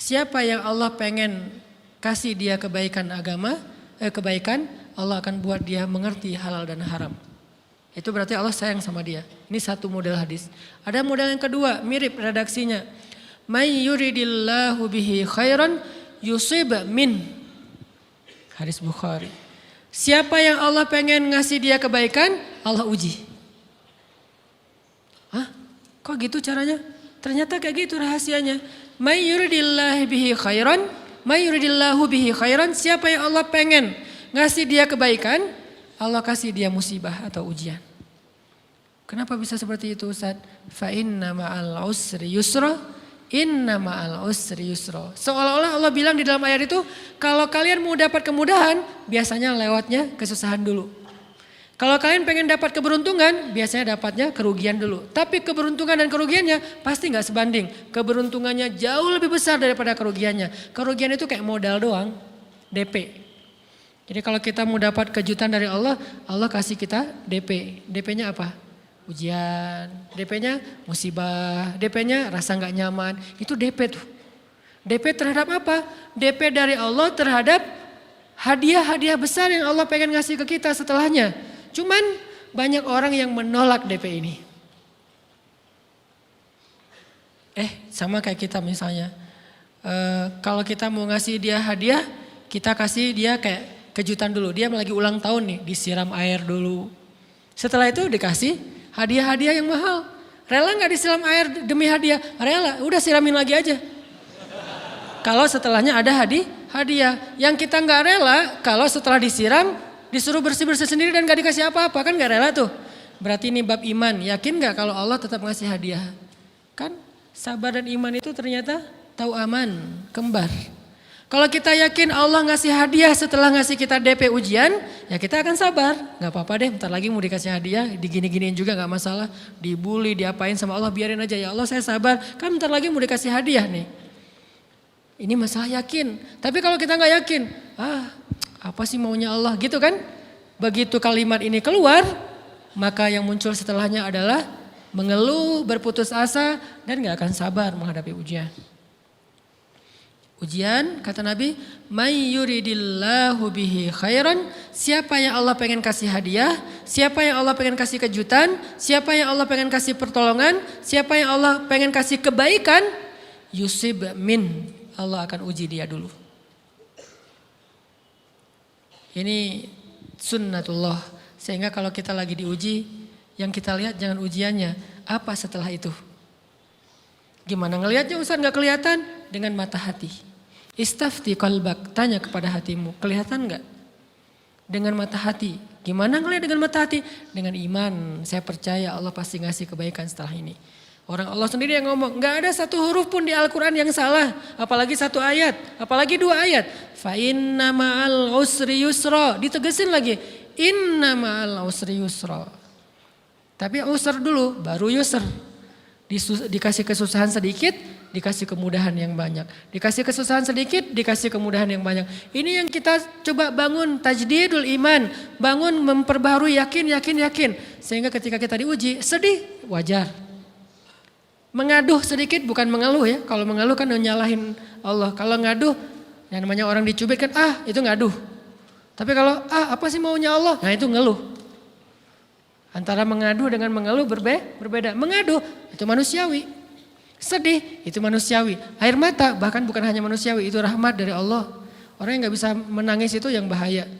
Siapa yang Allah pengen kasih dia kebaikan kebaikan, Allah akan buat dia mengerti halal dan haram. Itu berarti Allah sayang sama dia. Ini satu model hadis. Ada model yang kedua, mirip redaksinya. May yuridillahu bihi khairan yusib min. Hadis Bukhari. Siapa yang Allah pengen ngasih dia kebaikan, Allah uji. Hah? Kok gitu caranya? Ternyata kayak gitu rahasianya. May yuridillahu bihi khairan, may yuridillahu bihi khairan. Siapa yang Allah pengen ngasih dia kebaikan, Allah kasih dia musibah atau ujian. Kenapa bisa seperti itu Ustaz? Fa inna ma'al usri yusra, inna ma'al usri yusra. Seolah-olah Allah bilang di dalam ayat itu, kalau kalian mau dapat kemudahan, biasanya lewatnya kesusahan dulu. Kalau kalian pengen dapat keberuntungan, biasanya dapatnya kerugian dulu. Tapi keberuntungan dan kerugiannya pasti gak sebanding. Keberuntungannya jauh lebih besar daripada kerugiannya. Kerugian itu kayak modal doang, DP. Jadi kalau kita mau dapat kejutan dari Allah, Allah kasih kita DP. DP-nya apa? Ujian. DP-nya musibah. DP-nya rasa gak nyaman. Itu DP tuh. DP terhadap apa? DP dari Allah terhadap hadiah-hadiah besar yang Allah pengen ngasih ke kita setelahnya. Cuman banyak orang yang menolak DP ini. Sama kayak kita misalnya. Kalau kita mau ngasih dia hadiah, kita kasih dia kayak kejutan dulu. Dia lagi ulang tahun nih, disiram air dulu. Setelah itu dikasih hadiah-hadiah yang mahal. Rela gak disiram air demi hadiah? Rela, udah siramin lagi aja. Kalau setelahnya ada hadiah. Yang kita gak rela, kalau setelah disiram, disuruh bersih-bersih sendiri dan gak dikasih apa-apa, kan gak rela tuh. Berarti ini bab iman. Yakin gak kalau Allah tetap ngasih hadiah? Kan sabar dan iman itu ternyata tahu aman, kembar. Kalau kita yakin Allah ngasih hadiah setelah ngasih kita DP ujian, ya kita akan sabar. Gak apa-apa deh, bentar lagi mau dikasih hadiah, digini-giniin juga gak masalah. Dibully, diapain sama Allah, biarin aja. Ya Allah saya sabar, kan bentar lagi mau dikasih hadiah nih. Ini masalah yakin. Tapi kalau kita gak yakin, apa sih maunya Allah gitu kan. Begitu kalimat ini keluar, maka yang muncul setelahnya adalah mengeluh, berputus asa, dan gak akan sabar menghadapi ujian. Ujian, kata Nabi, may yuridillahu bihi khairan, siapa yang Allah pengen kasih hadiah, siapa yang Allah pengen kasih kejutan, siapa yang Allah pengen kasih pertolongan, siapa yang Allah pengen kasih kebaikan, yusib min, Allah akan uji dia dulu. Ini sunnatullah, sehingga kalau kita lagi diuji, yang kita lihat jangan ujiannya, apa setelah itu. Gimana ngelihatnya Ustaz gak kelihatan? Dengan mata hati. Istafti qalbak, tanya kepada hatimu, kelihatan enggak? Dengan mata hati. Gimana ngelihat dengan mata hati? Dengan iman, saya percaya Allah pasti ngasih kebaikan setelah ini. Orang Allah sendiri yang ngomong, enggak ada satu huruf pun di Al-Quran yang salah. Apalagi satu ayat, apalagi dua ayat. Fa inna ma'al usri yusra, ditegesin lagi. Inna ma'al usri yusra. Tapi usr dulu, baru yusr. Dikasih kesusahan sedikit, dikasih kemudahan yang banyak. Dikasih kesusahan sedikit, dikasih kemudahan yang banyak. Ini yang kita coba bangun tajdidul iman. Bangun memperbaharui yakin. Sehingga ketika kita diuji, sedih, wajar. Mengaduh sedikit bukan mengeluh ya. Kalau mengeluh kan nyalahin Allah. Kalau ngaduh, yang namanya orang dicubit kan, itu ngaduh. Tapi kalau, apa sih maunya Allah? Nah itu ngeluh. Antara mengadu dengan mengeluh berbeda. Mengadu itu manusiawi. Sedih itu manusiawi. Air mata bahkan bukan hanya manusiawi, itu rahmat dari Allah. Orang yang gak bisa menangis itu yang bahaya.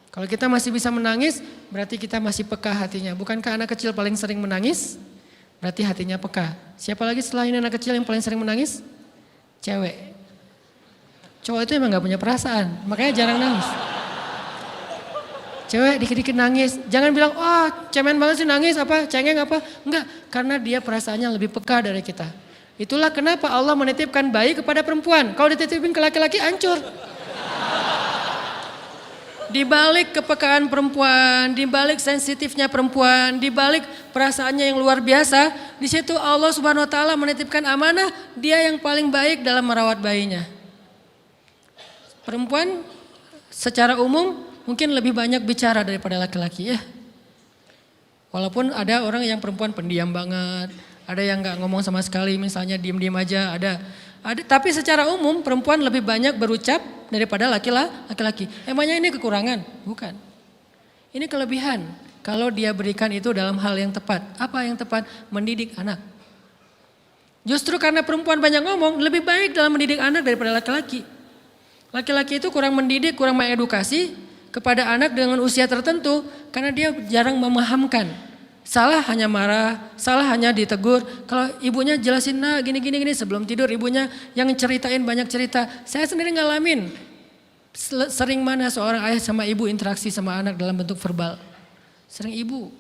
Kalau kita masih bisa menangis berarti kita masih peka hatinya. Bukankah anak kecil paling sering menangis? Berarti hatinya peka. Siapa lagi selain anak kecil yang paling sering menangis? Cewek. Cowok itu emang gak punya perasaan, makanya jarang nangis. Cewek dikit-dikit nangis, jangan bilang, cemen banget sih nangis cengeng apa. Enggak, karena dia perasaannya lebih peka dari kita. Itulah kenapa Allah menitipkan bayi kepada perempuan. Kalau dititipin ke laki-laki hancur. Di balik kepekaan perempuan, di balik sensitifnya perempuan, di balik perasaannya yang luar biasa, di situ Allah Subhanahu wa taala menitipkan amanah dia yang paling baik dalam merawat bayinya. Perempuan secara umum mungkin lebih banyak bicara daripada laki-laki ya. Walaupun ada orang yang perempuan pendiam banget, ada yang gak ngomong sama sekali, misalnya diem-diem aja, ada. Tapi secara umum perempuan lebih banyak berucap daripada laki-laki. Emangnya ini kekurangan? Bukan. Ini kelebihan. Kalau dia berikan itu dalam hal yang tepat. Apa yang tepat? Mendidik anak. Justru karena perempuan banyak ngomong, lebih baik dalam mendidik anak daripada laki-laki. Laki-laki itu kurang mendidik, kurang mengedukasi kepada anak dengan usia tertentu karena dia jarang memahamkan. Salah hanya marah, salah hanya ditegur. Kalau ibunya jelasin gini sebelum tidur ibunya yang ceritain banyak cerita. Saya sendiri ngalamin sering mana seorang ayah sama ibu interaksi sama anak dalam bentuk verbal. Sering ibu.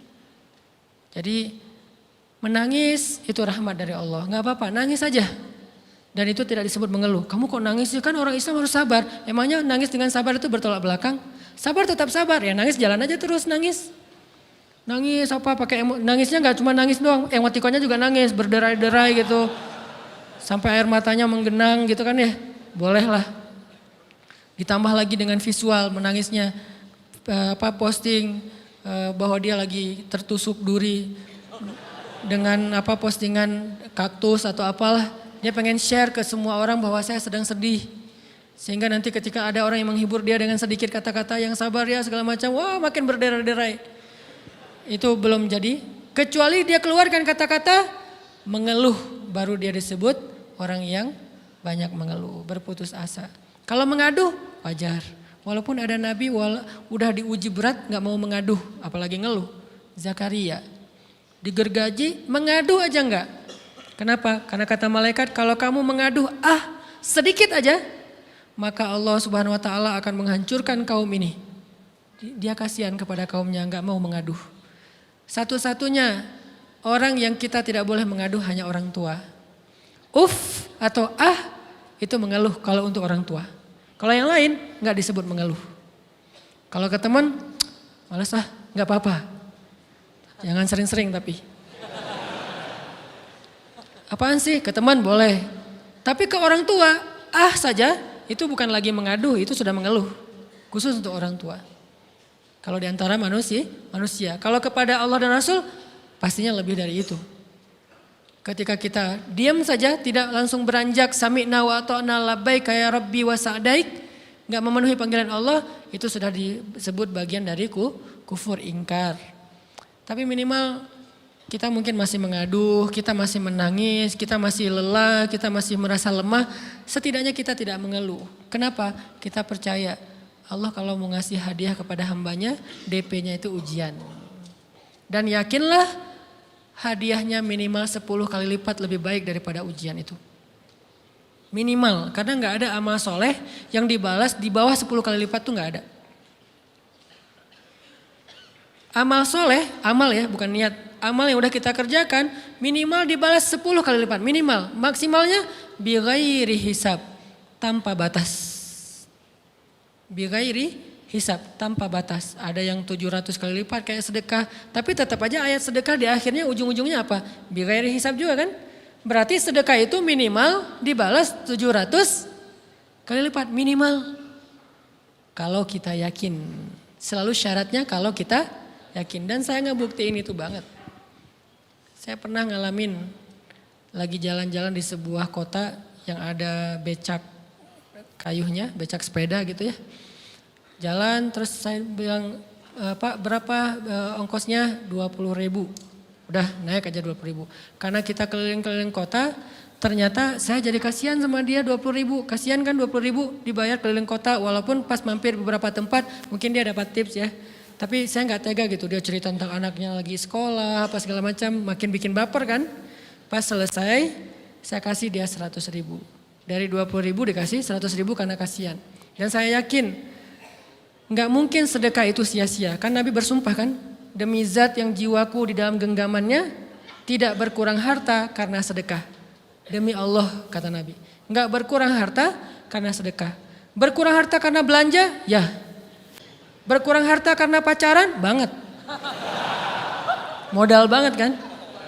Jadi menangis itu rahmat dari Allah. Gak apa-apa, nangis aja. Dan itu tidak disebut mengeluh. Kamu kok nangis sih? Kan orang Islam harus sabar. Emangnya nangis dengan sabar itu bertolak belakang? Sabar tetap sabar. Ya nangis jalan aja terus nangis. Nangis pakai nangisnya gak cuma nangis doang. Emotikonnya juga nangis berderai-derai gitu. Sampai air matanya menggenang gitu kan ya. Boleh lah. Ditambah lagi dengan visual menangisnya. Posting bahwa dia lagi tertusuk duri. Dengan postingan kaktus atau apalah. Dia pengen share ke semua orang bahwa saya sedang sedih. Sehingga nanti ketika ada orang yang menghibur dia dengan sedikit kata-kata yang sabar ya segala macam. Wah makin berderai-derai. Itu belum jadi. Kecuali dia keluarkan kata-kata mengeluh. Baru dia disebut orang yang banyak mengeluh. Berputus asa. Kalau mengaduh wajar. Walaupun ada nabi udah diuji berat gak mau mengaduh. Apalagi ngeluh. Zakaria. Digergaji mengadu aja enggak. Kenapa? Karena kata malaikat kalau kamu mengaduh sedikit aja. Maka Allah Subhanahu wa taala akan menghancurkan kaum ini. Dia kasihan kepada kaumnya enggak mau mengaduh. Satu-satunya orang yang kita tidak boleh mengaduh hanya orang tua. Atau itu mengeluh kalau untuk orang tua. Kalau yang lain nggak disebut mengeluh. Kalau ke teman, malas nggak apa-apa. Jangan sering-sering tapi. Apaan sih? Ke teman boleh. Tapi ke orang tua, saja, itu bukan lagi mengadu, itu sudah mengeluh. Khusus untuk orang tua. Kalau di antara manusia. Kalau kepada Allah dan Rasul, pastinya lebih dari itu. Ketika kita diam saja, tidak langsung beranjak sami'na wa ata'na labbaik ya rabbi wa sa'daik, enggak memenuhi panggilan Allah, itu sudah disebut bagian dari kufur ingkar. Tapi minimal kita mungkin masih mengaduh, kita masih menangis, kita masih lelah, kita masih merasa lemah, setidaknya kita tidak mengeluh. Kenapa? Kita percaya Allah kalau mau ngasih hadiah kepada hambanya, DP-nya itu ujian. Dan yakinlah hadiahnya minimal 10 kali lipat lebih baik daripada ujian itu. Minimal, karena nggak ada amal soleh yang dibalas di bawah 10 kali lipat tuh nggak ada. Amal soleh, amal ya bukan niat. Amal yang udah kita kerjakan minimal dibalas 10 kali lipat. Minimal, maksimalnya bighairi hisab, tanpa batas. Bighairi hisab, tanpa batas. Ada yang 700 kali lipat kayak sedekah. Tapi tetap aja ayat sedekah di akhirnya ujung-ujungnya apa? Bighairi hisab juga kan? Berarti sedekah itu minimal dibalas 700 kali lipat. Minimal. Kalau kita yakin. Selalu syaratnya kalau kita yakin. Dan saya ngebuktiin itu banget. Saya pernah ngalamin lagi jalan-jalan di sebuah kota yang ada becak kayuhnya, becak sepeda gitu ya. Jalan terus saya bilang, Pak berapa ongkosnya? 20.000. Udah naik aja 20.000. Karena kita keliling-keliling kota, ternyata saya jadi kasihan sama dia 20.000. Kasihan kan 20.000 dibayar keliling kota walaupun pas mampir beberapa tempat mungkin dia dapat tips ya. Tapi saya nggak tega gitu, dia cerita tentang anaknya lagi sekolah, apa segala macam, makin bikin baper kan. Pas selesai, saya kasih dia 100.000. Dari 20.000 dikasih 100.000 karena kasihan. Dan saya yakin, nggak mungkin sedekah itu sia-sia. Kan Nabi bersumpah kan, demi zat yang jiwaku di dalam genggamannya, tidak berkurang harta karena sedekah. Demi Allah kata Nabi, nggak berkurang harta karena sedekah. Berkurang harta karena belanja, ya. Berkurang harta karena pacaran? Banget. Modal banget kan?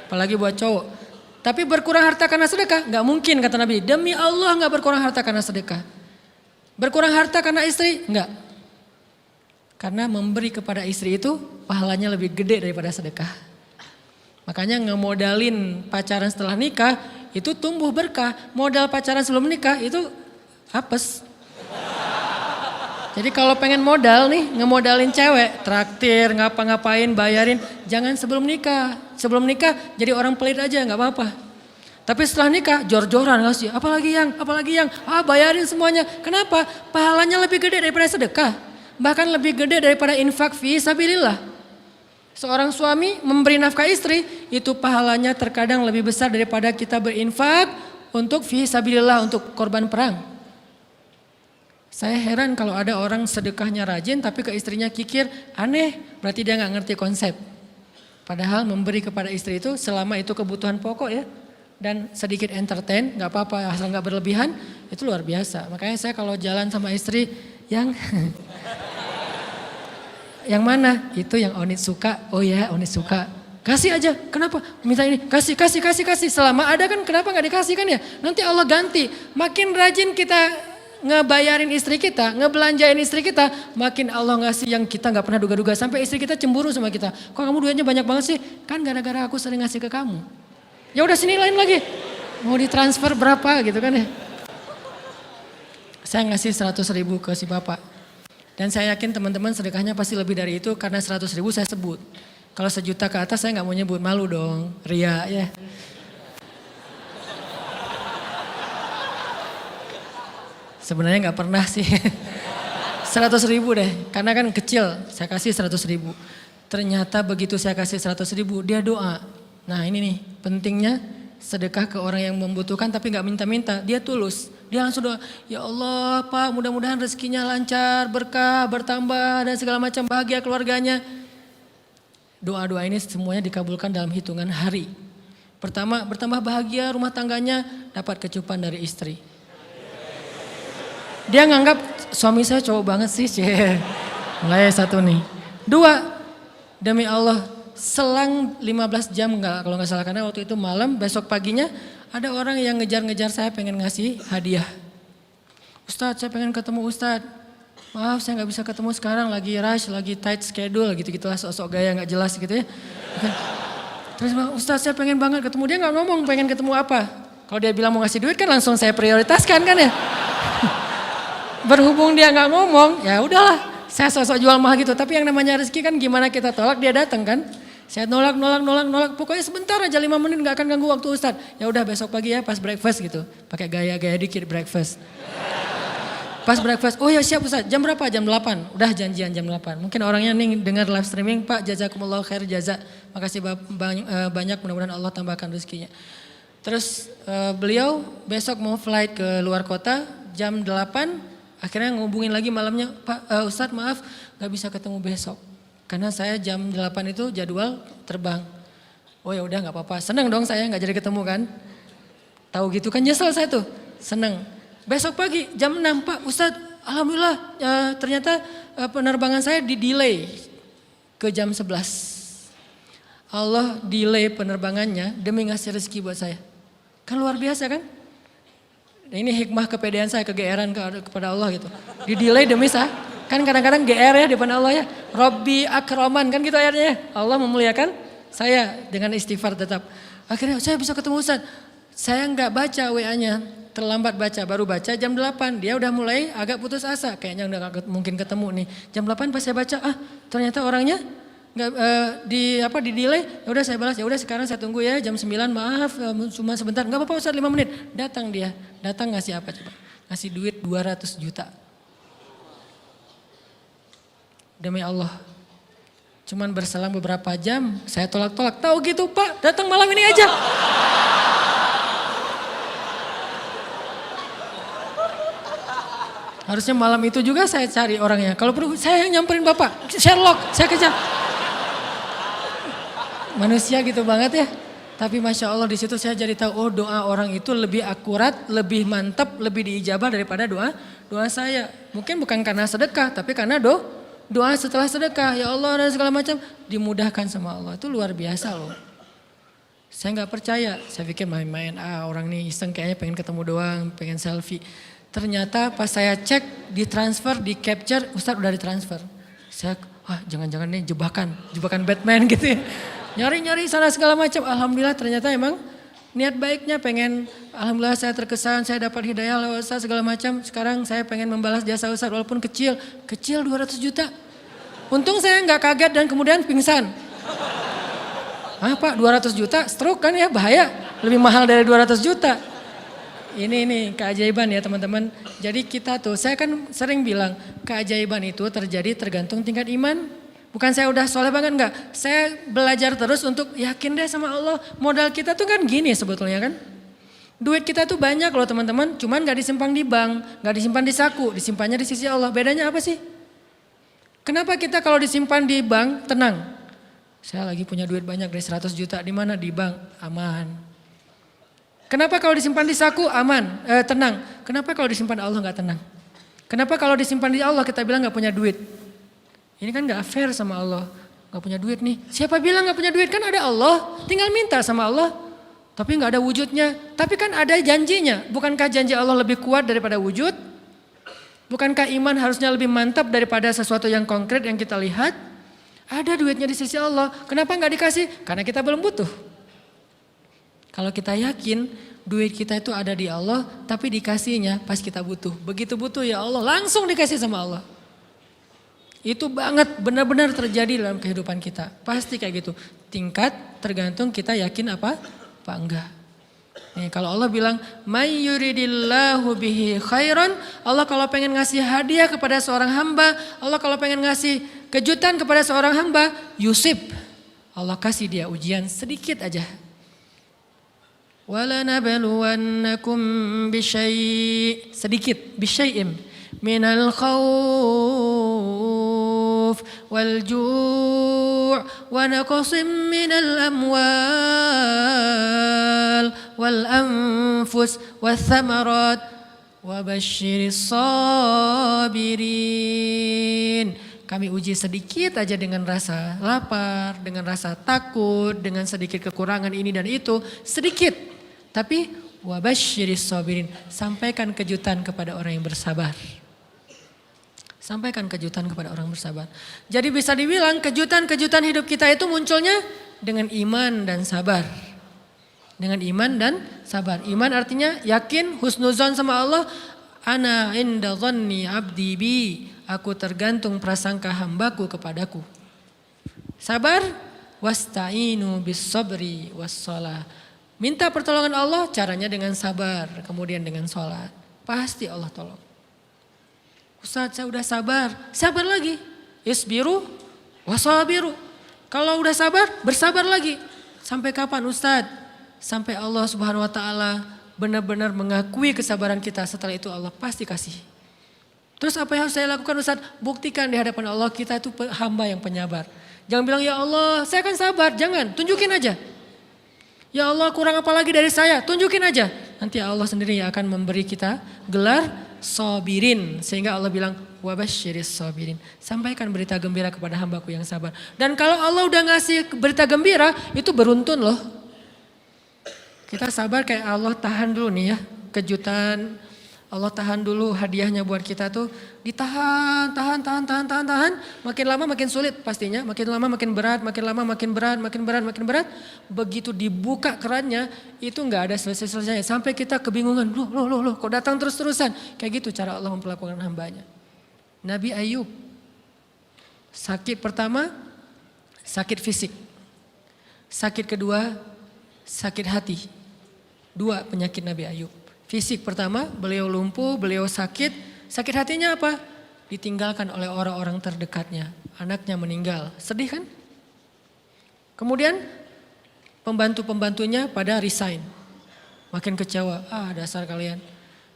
Apalagi buat cowok. Tapi berkurang harta karena sedekah? Gak mungkin kata Nabi. Demi Allah gak berkurang harta karena sedekah. Berkurang harta karena istri? Enggak. Karena memberi kepada istri itu pahalanya lebih gede daripada sedekah. Makanya ngemodalin pacaran setelah nikah itu tumbuh berkah. Modal pacaran sebelum nikah itu apes. Jadi kalau pengen modal nih, ngemodalin cewek, traktir, ngapa-ngapain, bayarin, jangan sebelum nikah. Sebelum nikah jadi orang pelit aja, nggak apa-apa. Tapi setelah nikah, jor-joran ngasih, apalagi yang, bayarin semuanya. Kenapa? Pahalanya lebih gede daripada sedekah. Bahkan lebih gede daripada infak fi sabilillah. Seorang suami memberi nafkah istri, itu pahalanya terkadang lebih besar daripada kita berinfak untuk fi sabilillah, untuk korban perang. Saya heran kalau ada orang sedekahnya rajin tapi ke istrinya kikir, aneh, berarti dia nggak ngerti konsep. Padahal memberi kepada istri itu selama itu kebutuhan pokok ya, dan sedikit entertain, nggak apa-apa asal nggak berlebihan, itu luar biasa. Makanya saya kalau jalan sama istri yang yang mana? Itu yang Onit suka. Oh ya, Onit suka. Kasih aja. Kenapa? Minta ini. Kasih. Selama ada kan kenapa nggak dikasih kan ya? Nanti Allah ganti. Makin rajin kita ngebayarin istri kita, ngebelanjain istri kita, makin Allah ngasih yang kita nggak pernah duga-duga. Sampai istri kita cemburu sama kita. Kok kamu duitnya banyak banget sih? Kan gara-gara aku sering ngasih ke kamu. Ya udah sini lain lagi. Mau ditransfer berapa gitu kan ya? Saya ngasih 100.000 ke si bapak. Dan saya yakin teman-teman sedekahnya pasti lebih dari itu karena 100.000 saya sebut. Kalau 1 juta ke atas saya nggak mau nyebut, malu dong, ria ya. Sebenarnya nggak pernah sih. 100.000 deh, karena kan kecil, saya kasih 100.000. Ternyata begitu saya kasih 100.000, dia doa. Nah ini nih pentingnya sedekah ke orang yang membutuhkan tapi nggak minta-minta, dia tulus. Dia langsung doa, ya Allah Pak mudah-mudahan rezekinya lancar, berkah, bertambah dan segala macam, bahagia keluarganya. Doa-doa ini semuanya dikabulkan dalam hitungan hari. Pertama bertambah bahagia rumah tangganya, dapat kecupan dari istri. Dia nganggap suami saya cowok banget sih. Mulai satu nih. Dua, demi Allah selang 15 jam kalau nggak salah, karena waktu itu malam, besok paginya ada orang yang ngejar-ngejar saya pengen ngasih hadiah. Ustadz, saya pengen ketemu Ustadz. Maaf, saya nggak bisa ketemu sekarang, lagi rush, lagi tight schedule gitu-gitulah, sosok gaya nggak jelas gitu ya. Terus Ustadz, saya pengen banget ketemu. Dia nggak ngomong pengen ketemu apa. Kalau dia bilang mau ngasih duit kan langsung saya prioritaskan kan ya. Berhubung dia nggak ngomong, ya udahlah. Saya sosok jual mahal gitu, tapi yang namanya rezeki kan gimana kita tolak, dia datang kan. Saya nolak, pokoknya sebentar aja 5 menit gak akan ganggu waktu Ustadz. Ya udah besok pagi ya pas breakfast gitu, pakai gaya-gaya dikit breakfast. Pas breakfast, oh ya siap Ustadz, jam berapa? Jam 8, udah janjian jam 8. Mungkin orangnya nih dengar live streaming, Pak jazakumullah khair jaza. Makasih banyak, mudah-mudahan Allah tambahkan rezekinya. Terus beliau besok mau flight ke luar kota jam 8. Akhirnya ngubungin lagi malamnya, Pak Ustadz maaf gak bisa ketemu besok. Karena saya jam 8 itu jadwal terbang. Oh ya udah gak apa-apa, seneng dong saya gak jadi ketemu kan. Tahu gitu kan nyesel saya tuh, seneng. Besok pagi jam 6, Pak Ustadz alhamdulillah ternyata penerbangan saya di delay ke jam 11. Allah delay penerbangannya demi ngasih rezeki buat saya. Kan luar biasa kan. Nah, ini hikmah kepedean saya, kegeeran kepada Allah gitu. Di delay demi saya. Kan kadang-kadang GR ya di depan Allah ya. Robbi akroman kan gitu ayatnya. Allah memuliakan saya dengan istighfar tetap. Akhirnya saya bisa ketemu Ustaz. Saya nggak baca WA-nya. Terlambat baca, baru baca jam 8. Dia udah mulai agak putus asa. Kayaknya udah gak mungkin ketemu nih. Jam 8 pas saya baca, ternyata orangnya nggak di delay. Ya udah saya balas, ya udah sekarang saya tunggu ya jam 9, maaf cuma sebentar. Enggak apa-apa Ustaz, 5 menit. Datang dia. Datang ngasih apa coba? Ngasih duit 200 juta. Demi Allah. Cuman berselang beberapa jam, saya tolak-tolak. Tahu gitu Pak, datang malam ini aja. Harusnya malam itu juga saya cari orangnya. Kalau perlu saya yang nyamperin Bapak. Sherlock, saya kejar. Manusia gitu banget ya. Tapi Masya Allah di situ saya jadi tahu, oh doa orang itu lebih akurat, lebih mantap, lebih diijabah daripada doa saya. Mungkin bukan karena sedekah, tapi karena doa setelah sedekah. Ya Allah dan segala macam dimudahkan sama Allah. Itu luar biasa loh. Saya nggak percaya, saya pikir main-main, orang ini iseng kayaknya pengen ketemu doang, pengen selfie. Ternyata pas saya cek, ditransfer, di capture, Ustadz udah ditransfer. Saya, jangan-jangan nih jebakan Batman gitu ya. Nyari-nyari sana segala macam, alhamdulillah ternyata emang niat baiknya pengen, alhamdulillah saya terkesan, saya dapat hidayah lewat Ustaz segala macam. Sekarang saya pengen membalas jasa Ustaz walaupun kecil 200 juta. Untung saya nggak kaget dan kemudian pingsan. Pak 200 juta stroke kan ya, bahaya, lebih mahal dari 200 juta. Ini keajaiban ya teman-teman. Jadi kita tuh, saya kan sering bilang keajaiban itu terjadi tergantung tingkat iman. Bukan saya udah soleh banget, enggak. Saya belajar terus untuk yakin deh sama Allah. Modal kita tuh kan gini sebetulnya kan. Duit kita tuh banyak loh teman-teman. Cuman gak disimpan di bank, gak disimpan di saku. Disimpannya di sisi Allah. Bedanya apa sih? Kenapa kita kalau disimpan di bank tenang? Saya lagi punya duit banyak dari 100 juta. Di mana? Di bank. Aman. Kenapa kalau disimpan di saku? Aman. Tenang. Kenapa kalau disimpan Allah gak tenang? Kenapa kalau disimpan di Allah kita bilang gak punya duit? Ini kan gak fair sama Allah. Gak punya duit nih. Siapa bilang gak punya duit? Kan ada Allah. Tinggal minta sama Allah. Tapi gak ada wujudnya. Tapi kan ada janjinya. Bukankah janji Allah lebih kuat daripada wujud? Bukankah iman harusnya lebih mantap daripada sesuatu yang konkret yang kita lihat? Ada duitnya di sisi Allah. Kenapa gak dikasih? Karena kita belum butuh. Kalau kita yakin duit kita itu ada di Allah. Tapi dikasihnya pas kita butuh. Begitu butuh ya Allah langsung dikasih sama Allah. Itu banget benar-benar terjadi dalam kehidupan kita. Pasti kayak gitu. Tingkat tergantung kita yakin apa enggak. Nih, kalau Allah bilang, "May yuridillahu bihi khairan", Allah kalau pengen ngasih hadiah kepada seorang hamba, Allah kalau pengen ngasih kejutan kepada seorang hamba, yusib. Allah kasih dia ujian sedikit aja. وَلَنَبْلُوَنَّكُمْ بِشَيْءٍ sedikit, bisyai'im minal khawf wal ju' wa naqsim minal amwal wal anfus wath thamarat. wa basyiris sabirin. Kami uji sedikit aja dengan rasa lapar, dengan rasa takut, dengan sedikit kekurangan ini dan itu, sedikit. Tapi wa basyiris sabirin, sampaikan kejutan kepada orang yang bersabar. Sampaikan kejutan kepada orang bersabar. Jadi bisa dibilang kejutan-kejutan hidup kita itu munculnya dengan iman dan sabar. Dengan iman dan sabar. Iman artinya yakin, husnuzon sama Allah. Ana inda dhanni abdi bi. Aku tergantung prasangka hambaku kepadaku. Sabar. Wasta'inu bis sabri was shalah. Minta pertolongan Allah caranya dengan sabar. Kemudian dengan sholat. Pasti Allah tolong. Ustaz saya udah sabar. Sabar lagi. Isbiru wasabiru. Kalau udah sabar, bersabar lagi. Sampai kapan Ustaz? Sampai Allah Subhanahu wa taala benar-benar mengakui kesabaran kita. Setelah itu Allah pasti kasih. Terus apa yang harus saya lakukan Ustaz? Buktikan di hadapan Allah kita itu hamba yang penyabar. Jangan bilang ya Allah saya akan sabar. Jangan, tunjukin aja. Ya Allah kurang apa lagi dari saya? Tunjukin aja. Nanti Allah sendiri yang akan memberi kita gelar sabirin. Sehingga Allah bilang wabasyiris sabirin. Sampaikan berita gembira kepada hambaku yang sabar. Dan kalau Allah udah ngasih berita gembira itu beruntun loh. Kita sabar kayak Allah tahan dulu nih ya. Kejutan Allah tahan dulu hadiahnya buat kita tuh. Ditahan, tahan. Makin lama makin sulit pastinya. Makin lama makin berat, makin lama makin berat. Begitu dibuka kerannya itu gak ada selesai-selesainya. Sampai kita kebingungan. Loh kok datang terus-terusan. Kayak gitu cara Allah memperlakukan hambanya. Nabi Ayub. Sakit pertama, sakit fisik. Sakit kedua, sakit hati. 2 penyakit Nabi Ayub. Fisik pertama, beliau lumpuh, beliau sakit. Sakit hatinya apa? Ditinggalkan oleh orang-orang terdekatnya. Anaknya meninggal. Sedih kan? Kemudian pembantu-pembantunya pada resign. Makin kecewa. Dasar kalian.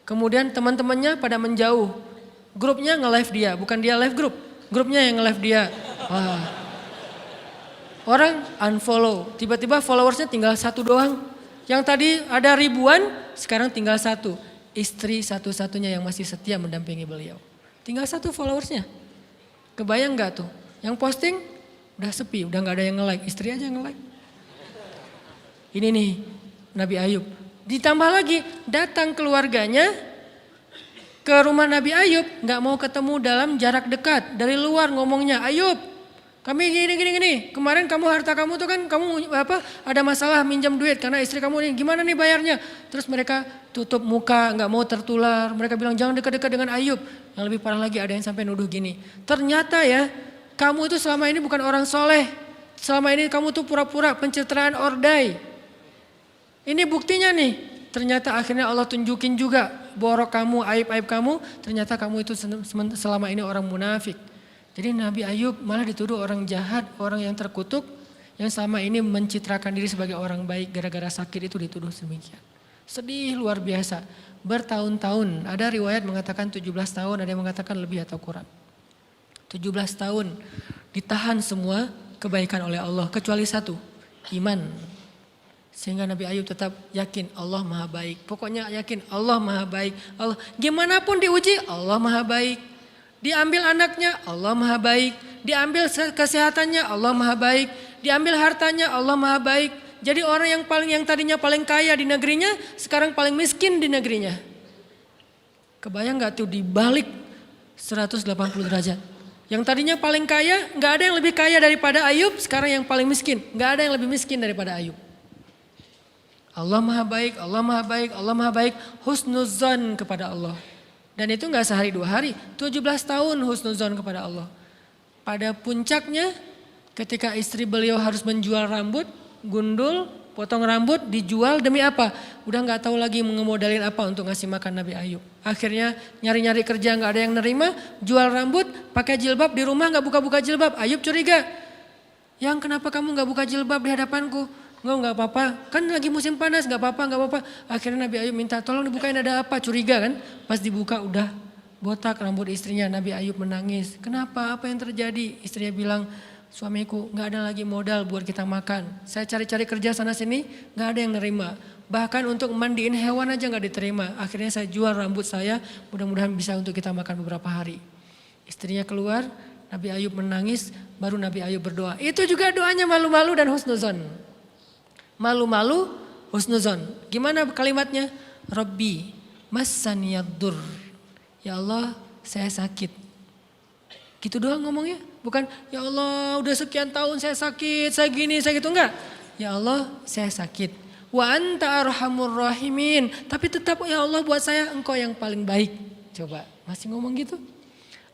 Kemudian teman-temannya pada menjauh. Grupnya nge-live dia. Bukan dia live grup. Grupnya yang nge-live dia. Orang unfollow. Tiba-tiba followersnya tinggal 1 doang. Yang tadi ada ribuan, sekarang tinggal 1. Istri satu-satunya yang masih setia mendampingi beliau. Tinggal 1 followersnya. Kebayang gak tuh? Yang posting udah sepi, udah gak ada yang nge-like. Istri aja yang nge-like. Ini nih Nabi Ayub. Ditambah lagi datang keluarganya ke rumah Nabi Ayub. Gak mau ketemu dalam jarak dekat. Dari luar ngomongnya, Ayub kami gini. Kemarin harta kamu tuh kan kamu ada masalah minjam duit karena istri kamu ini gimana nih bayarnya? Terus mereka tutup muka, nggak mau tertular. Mereka bilang jangan dekat-dekat dengan Ayub. Yang lebih parah lagi ada yang sampai nuduh gini. Ternyata ya kamu itu selama ini bukan orang soleh. Selama ini kamu tuh pura-pura pencitraan ordai. Ini buktinya nih. Ternyata akhirnya Allah tunjukin juga borok kamu, aib-aib kamu. Ternyata kamu itu selama ini orang munafik. Jadi Nabi Ayub malah dituduh orang jahat, orang yang terkutuk, yang selama ini mencitrakan diri sebagai orang baik gara-gara sakit itu dituduh demikian. Sedih luar biasa, bertahun-tahun, ada riwayat mengatakan 17 tahun, ada yang mengatakan lebih atau kurang. 17 tahun ditahan semua kebaikan oleh Allah, kecuali 1, iman. Sehingga Nabi Ayub tetap yakin Allah maha baik, pokoknya yakin Allah maha baik. Allah, gimana pun diuji Allah maha baik. Diambil anaknya Allah maha baik. Diambil kesehatannya Allah maha baik. Diambil hartanya Allah maha baik. Jadi orang yang tadinya paling kaya di negerinya sekarang paling miskin di negerinya. Kebayang gak tuh dibalik 180 derajat. Yang tadinya paling kaya gak ada yang lebih kaya daripada Ayub. Sekarang yang paling miskin. Gak ada yang lebih miskin daripada Ayub. Allah maha baik, Allah maha baik, Allah maha baik. Husnuzan kepada Allah. Dan itu gak sehari 2 hari, 17 tahun husnuzon kepada Allah. Pada puncaknya ketika istri beliau harus menjual rambut, gundul, potong rambut, dijual demi apa? Udah gak tahu lagi mengemodalin apa untuk ngasih makan Nabi Ayub. Akhirnya nyari-nyari kerja gak ada yang nerima, jual rambut, pakai jilbab di rumah gak buka-buka jilbab. Ayub curiga, yang kenapa kamu gak buka jilbab di hadapanku? Enggak apa-apa, kan lagi musim panas, gak apa-apa. Akhirnya Nabi Ayub minta tolong dibukain ada apa, curiga kan. Pas dibuka udah botak rambut istrinya, Nabi Ayub menangis. Kenapa, apa yang terjadi? Istrinya bilang, suamiku gak ada lagi modal buat kita makan. Saya cari-cari kerja sana sini, gak ada yang nerima. Bahkan untuk mandiin hewan aja nggak diterima. Akhirnya saya jual rambut saya, mudah-mudahan bisa untuk kita makan beberapa hari. Istrinya keluar, Nabi Ayub menangis, baru Nabi Ayub berdoa. Itu juga doanya malu-malu dan husnuzon. Malu-malu, husnuzon. Gimana kalimatnya? Rabbi massaniyaddur. Ya Allah, saya sakit. Gitu doang ngomongnya. Bukan, ya Allah udah sekian tahun saya sakit, saya gini, saya gitu. Enggak. Ya Allah, saya sakit. Wa anta arhamur rahimin. Tapi tetap ya Allah buat saya engkau yang paling baik. Coba, masih ngomong gitu.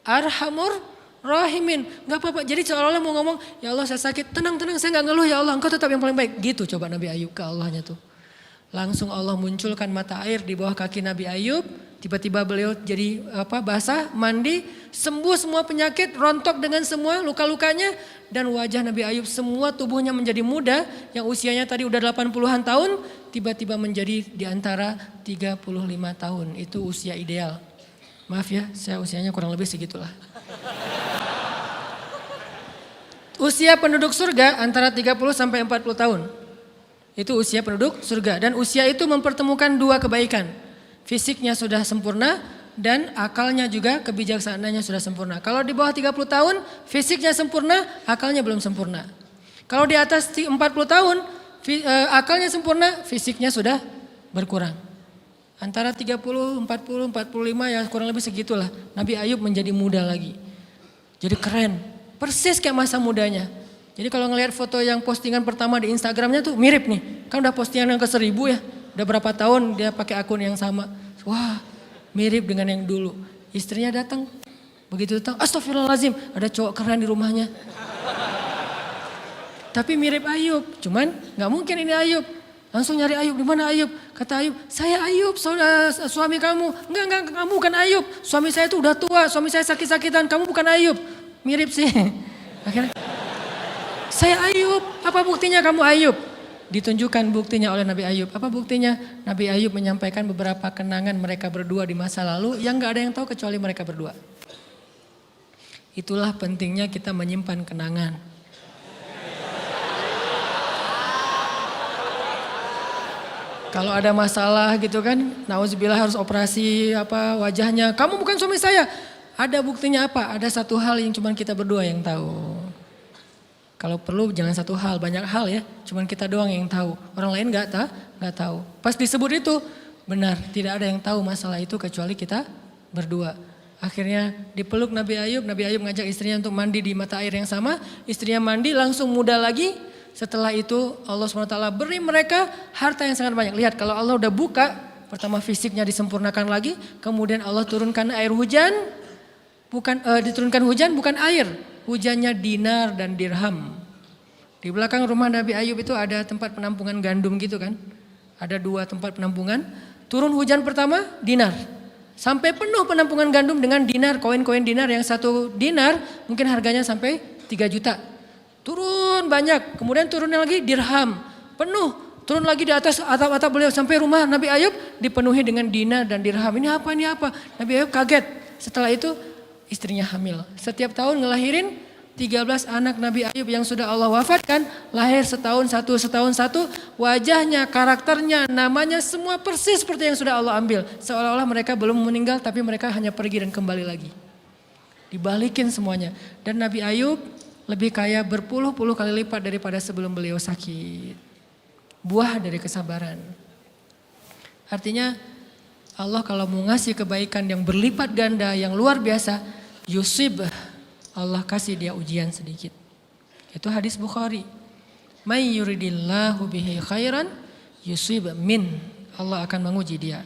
Arhamur rahimin. Gak apa-apa, jadi seolah-olah mau ngomong, ya Allah saya sakit, tenang-tenang saya gak ngeluh ya Allah, engkau tetap yang paling baik. Gitu coba Nabi Ayub ke Allahnya tuh. Langsung Allah munculkan mata air di bawah kaki Nabi Ayub. Tiba-tiba beliau jadi basah, mandi, sembuh semua penyakit, rontok dengan semua luka-lukanya. Dan wajah Nabi Ayub semua tubuhnya menjadi muda. Yang usianya tadi udah 80-an tahun, tiba-tiba menjadi di antara 35 tahun. Itu usia ideal. Maaf ya, saya usianya kurang lebih segitulah. Usia penduduk surga antara 30 sampai 40 tahun. Itu usia penduduk surga. Dan usia itu mempertemukan dua kebaikan. Fisiknya sudah sempurna dan akalnya juga kebijaksanaannya sudah sempurna. Kalau di bawah 30 tahun fisiknya sempurna, akalnya belum sempurna. Kalau di atas 40 tahun akalnya sempurna, fisiknya sudah berkurang. Antara 30, 40, 45 ya kurang lebih segitulah. Nabi Ayub menjadi muda lagi. Jadi keren, persis kayak masa mudanya. Jadi kalau ngelihat foto yang postingan pertama di Instagramnya tuh mirip nih. Kan udah postingan yang ke 1000 ya. Udah berapa tahun dia pakai akun yang sama. Wah, mirip dengan yang dulu. Istrinya datang. Begitu datang, astagfirullahaladzim, ada cowok keren di rumahnya. Tapi mirip Ayub, cuman gak mungkin ini Ayub. Langsung nyari Ayub, di mana Ayub? Kata Ayub, saya Ayub, suami kamu. Enggak, kamu bukan Ayub. Suami saya itu udah tua, suami saya sakit-sakitan, kamu bukan Ayub. Mirip sih. Akhirnya, saya Ayub, apa buktinya kamu Ayub? Ditunjukkan buktinya oleh Nabi Ayub. Apa buktinya? Nabi Ayub menyampaikan beberapa kenangan mereka berdua di masa lalu yang gak ada yang tahu kecuali mereka berdua. Itulah pentingnya kita menyimpan kenangan. Kalau ada masalah gitu kan, nauzubillah harus operasi wajahnya. Kamu bukan suami saya. Ada buktinya apa? Ada satu hal yang cuma kita berdua yang tahu. Kalau perlu jangan satu hal, banyak hal ya. Cuman kita doang yang tahu. Orang lain nggak tahu. Pas disebut itu benar, tidak ada yang tahu masalah itu kecuali kita berdua. Akhirnya dipeluk Nabi Ayub ngajak istrinya untuk mandi di mata air yang sama. Istrinya mandi langsung muda lagi. Setelah itu Allah SWT beri mereka harta yang sangat banyak. Lihat kalau Allah udah buka, pertama fisiknya disempurnakan lagi. Kemudian Allah turunkan air hujan, diturunkan hujan bukan air. Hujannya dinar dan dirham. Di belakang rumah Nabi Ayub itu ada tempat penampungan gandum gitu kan. Ada 2 tempat penampungan. Turun hujan pertama dinar. Sampai penuh penampungan gandum dengan dinar, koin-koin dinar yang 1 dinar mungkin harganya sampai 3 juta. Turun banyak, kemudian turunnya lagi dirham. Penuh, turun lagi di atas atap-atap beliau sampai rumah Nabi Ayub dipenuhi dengan dinar dan dirham. Ini apa? Nabi Ayub kaget. Setelah itu istrinya hamil. Setiap tahun ngelahirin 13 anak Nabi Ayub yang sudah Allah wafatkan. Lahir setahun satu. Wajahnya, karakternya, namanya semua persis seperti yang sudah Allah ambil. Seolah-olah mereka belum meninggal tapi mereka hanya pergi dan kembali lagi. Dibalikin semuanya. Dan Nabi Ayub lebih kaya berpuluh-puluh kali lipat daripada sebelum beliau sakit. Buah dari kesabaran. Artinya Allah kalau mau ngasih kebaikan yang berlipat ganda, yang luar biasa, yusib, Allah kasih dia ujian sedikit. Itu hadis Bukhari. May yuridillahu bihi khairan yusib min. Allah akan menguji dia.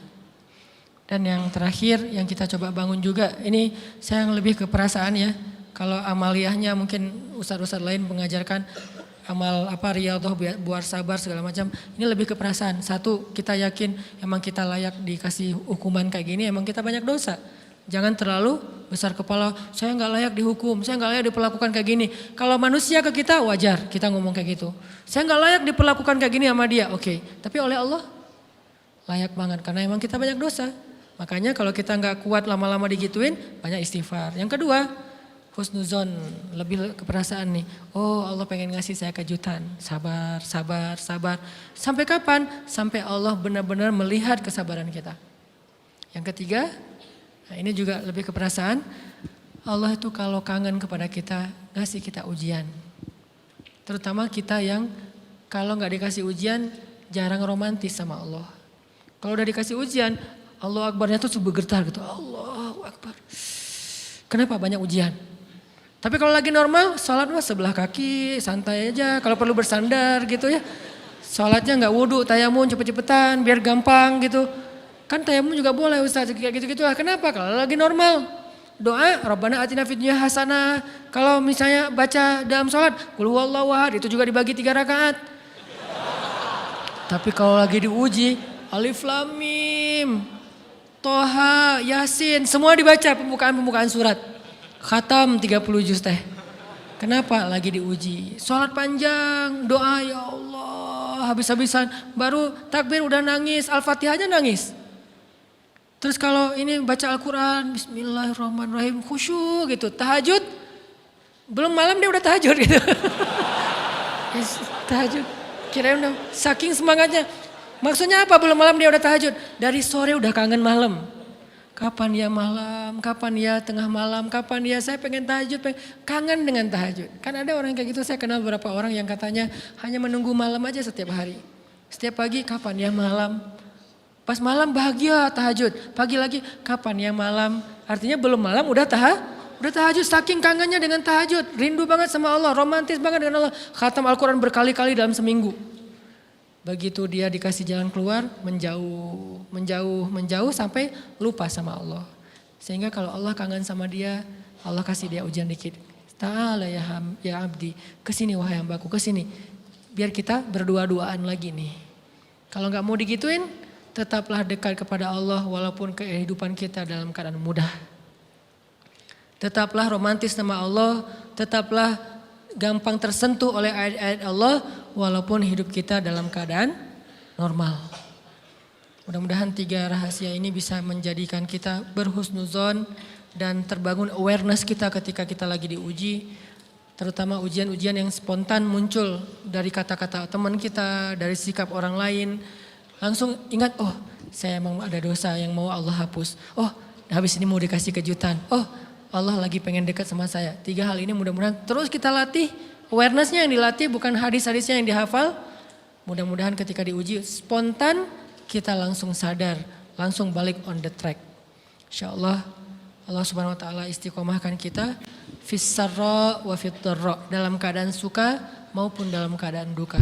Dan yang terakhir yang kita coba bangun juga, ini saya yang lebih ke perasaan ya. Kalau amaliyahnya mungkin ustadz-ustadz lain mengajarkan amal riyadhah buat sabar segala macam. Ini lebih ke perasaan. Satu, kita yakin emang kita layak dikasih hukuman kayak gini, emang kita banyak dosa. Jangan terlalu besar kepala, saya nggak layak dihukum, saya nggak layak diperlakukan kayak gini. Kalau manusia ke kita wajar kita ngomong kayak gitu. Saya nggak layak diperlakukan kayak gini sama dia, oke. Tapi oleh Allah layak banget karena emang kita banyak dosa. Makanya kalau kita nggak kuat lama-lama digituin, banyak istighfar. Yang kedua, husnuzon, lebih keperasaan nih. Oh Allah pengen ngasih saya kejutan. Sabar, sabar, sabar. Sampai kapan? Sampai Allah benar-benar melihat kesabaran kita. Yang ketiga, nah ini juga lebih keperasaan. Allah itu kalau kangen kepada kita, ngasih kita ujian. Terutama kita yang kalau nggak dikasih ujian, jarang romantis sama Allah. Kalau udah dikasih ujian, Allah Akbarnya tuh bergetar gitu. Allahu Akbar. Kenapa banyak ujian? Tapi kalau lagi normal, sholat mah sebelah kaki, santai aja. Kalau perlu bersandar gitu ya. Sholatnya nggak wudhu, tayamum cepet-cepetan, biar gampang gitu. Kan tayamum juga boleh Ustaz, kayak gitu-gitu lah. Kenapa? Kalau lagi normal, doa, Rabbana atina fid dunya hasanah. Kalau misalnya baca dalam sholat, qul huwallahu ahad, itu juga dibagi 3 rakaat. Tapi kalau lagi diuji, Alif Lam Mim, Toha, Yasin, semua dibaca pembukaan surat. Khatam 30 juz teh. Kenapa? Lagi diuji. Sholat panjang, doa ya Allah habis-habisan. Baru takbir udah nangis, Al-Fatihah aja nangis. Terus kalau ini baca Al-Quran, Bismillahirrahmanirrahim, khusyuk gitu. Tahajud, belum malam dia udah tahajud gitu. Tahajud, kirain udah saking semangatnya. Maksudnya apa belum malam dia udah tahajud? Dari sore udah kangen malam. Kapan ya malam, kapan ya tengah malam, kapan ya saya pengen tahajud, kangen dengan tahajud. Kan ada orang kayak gitu, saya kenal beberapa orang yang katanya hanya menunggu malam aja setiap hari. Setiap pagi kapan ya malam, pas malam bahagia tahajud, pagi lagi kapan ya malam. Artinya belum malam udah tahajud, saking kangennya dengan tahajud, rindu banget sama Allah, romantis banget dengan Allah. Khatam Al-Quran berkali-kali dalam seminggu. Begitu dia dikasih jalan keluar, menjauh sampai lupa sama Allah. Sehingga kalau Allah kangen sama dia, Allah kasih dia ujian dikit. Ta'ala ya abdi, kesini wahai hambaku, kesini. Biar kita berdua-duaan lagi nih. Kalau gak mau digituin, tetaplah dekat kepada Allah walaupun kehidupan kita dalam keadaan mudah. Tetaplah romantis sama Allah, tetaplah gampang tersentuh oleh ayat-ayat Allah walaupun hidup kita dalam keadaan normal. Mudah-mudahan 3 rahasia ini bisa menjadikan kita berhusnuzon dan terbangun awareness kita ketika kita lagi diuji. Terutama ujian-ujian yang spontan muncul dari kata-kata teman kita, dari sikap orang lain. Langsung ingat, oh saya emang ada dosa yang mau Allah hapus. Oh habis ini mau dikasih kejutan. Oh Allah lagi pengen dekat sama saya. 3 hal ini mudah-mudahan terus kita latih. Awarenessnya yang dilatih bukan hadis-hadisnya yang dihafal. Mudah-mudahan ketika diuji spontan kita langsung sadar. Langsung balik on the track. InsyaAllah Allah subhanahu wa ta'ala istiqomahkan kita. Fis sarra wa fit dharra. Dalam keadaan suka maupun dalam keadaan duka.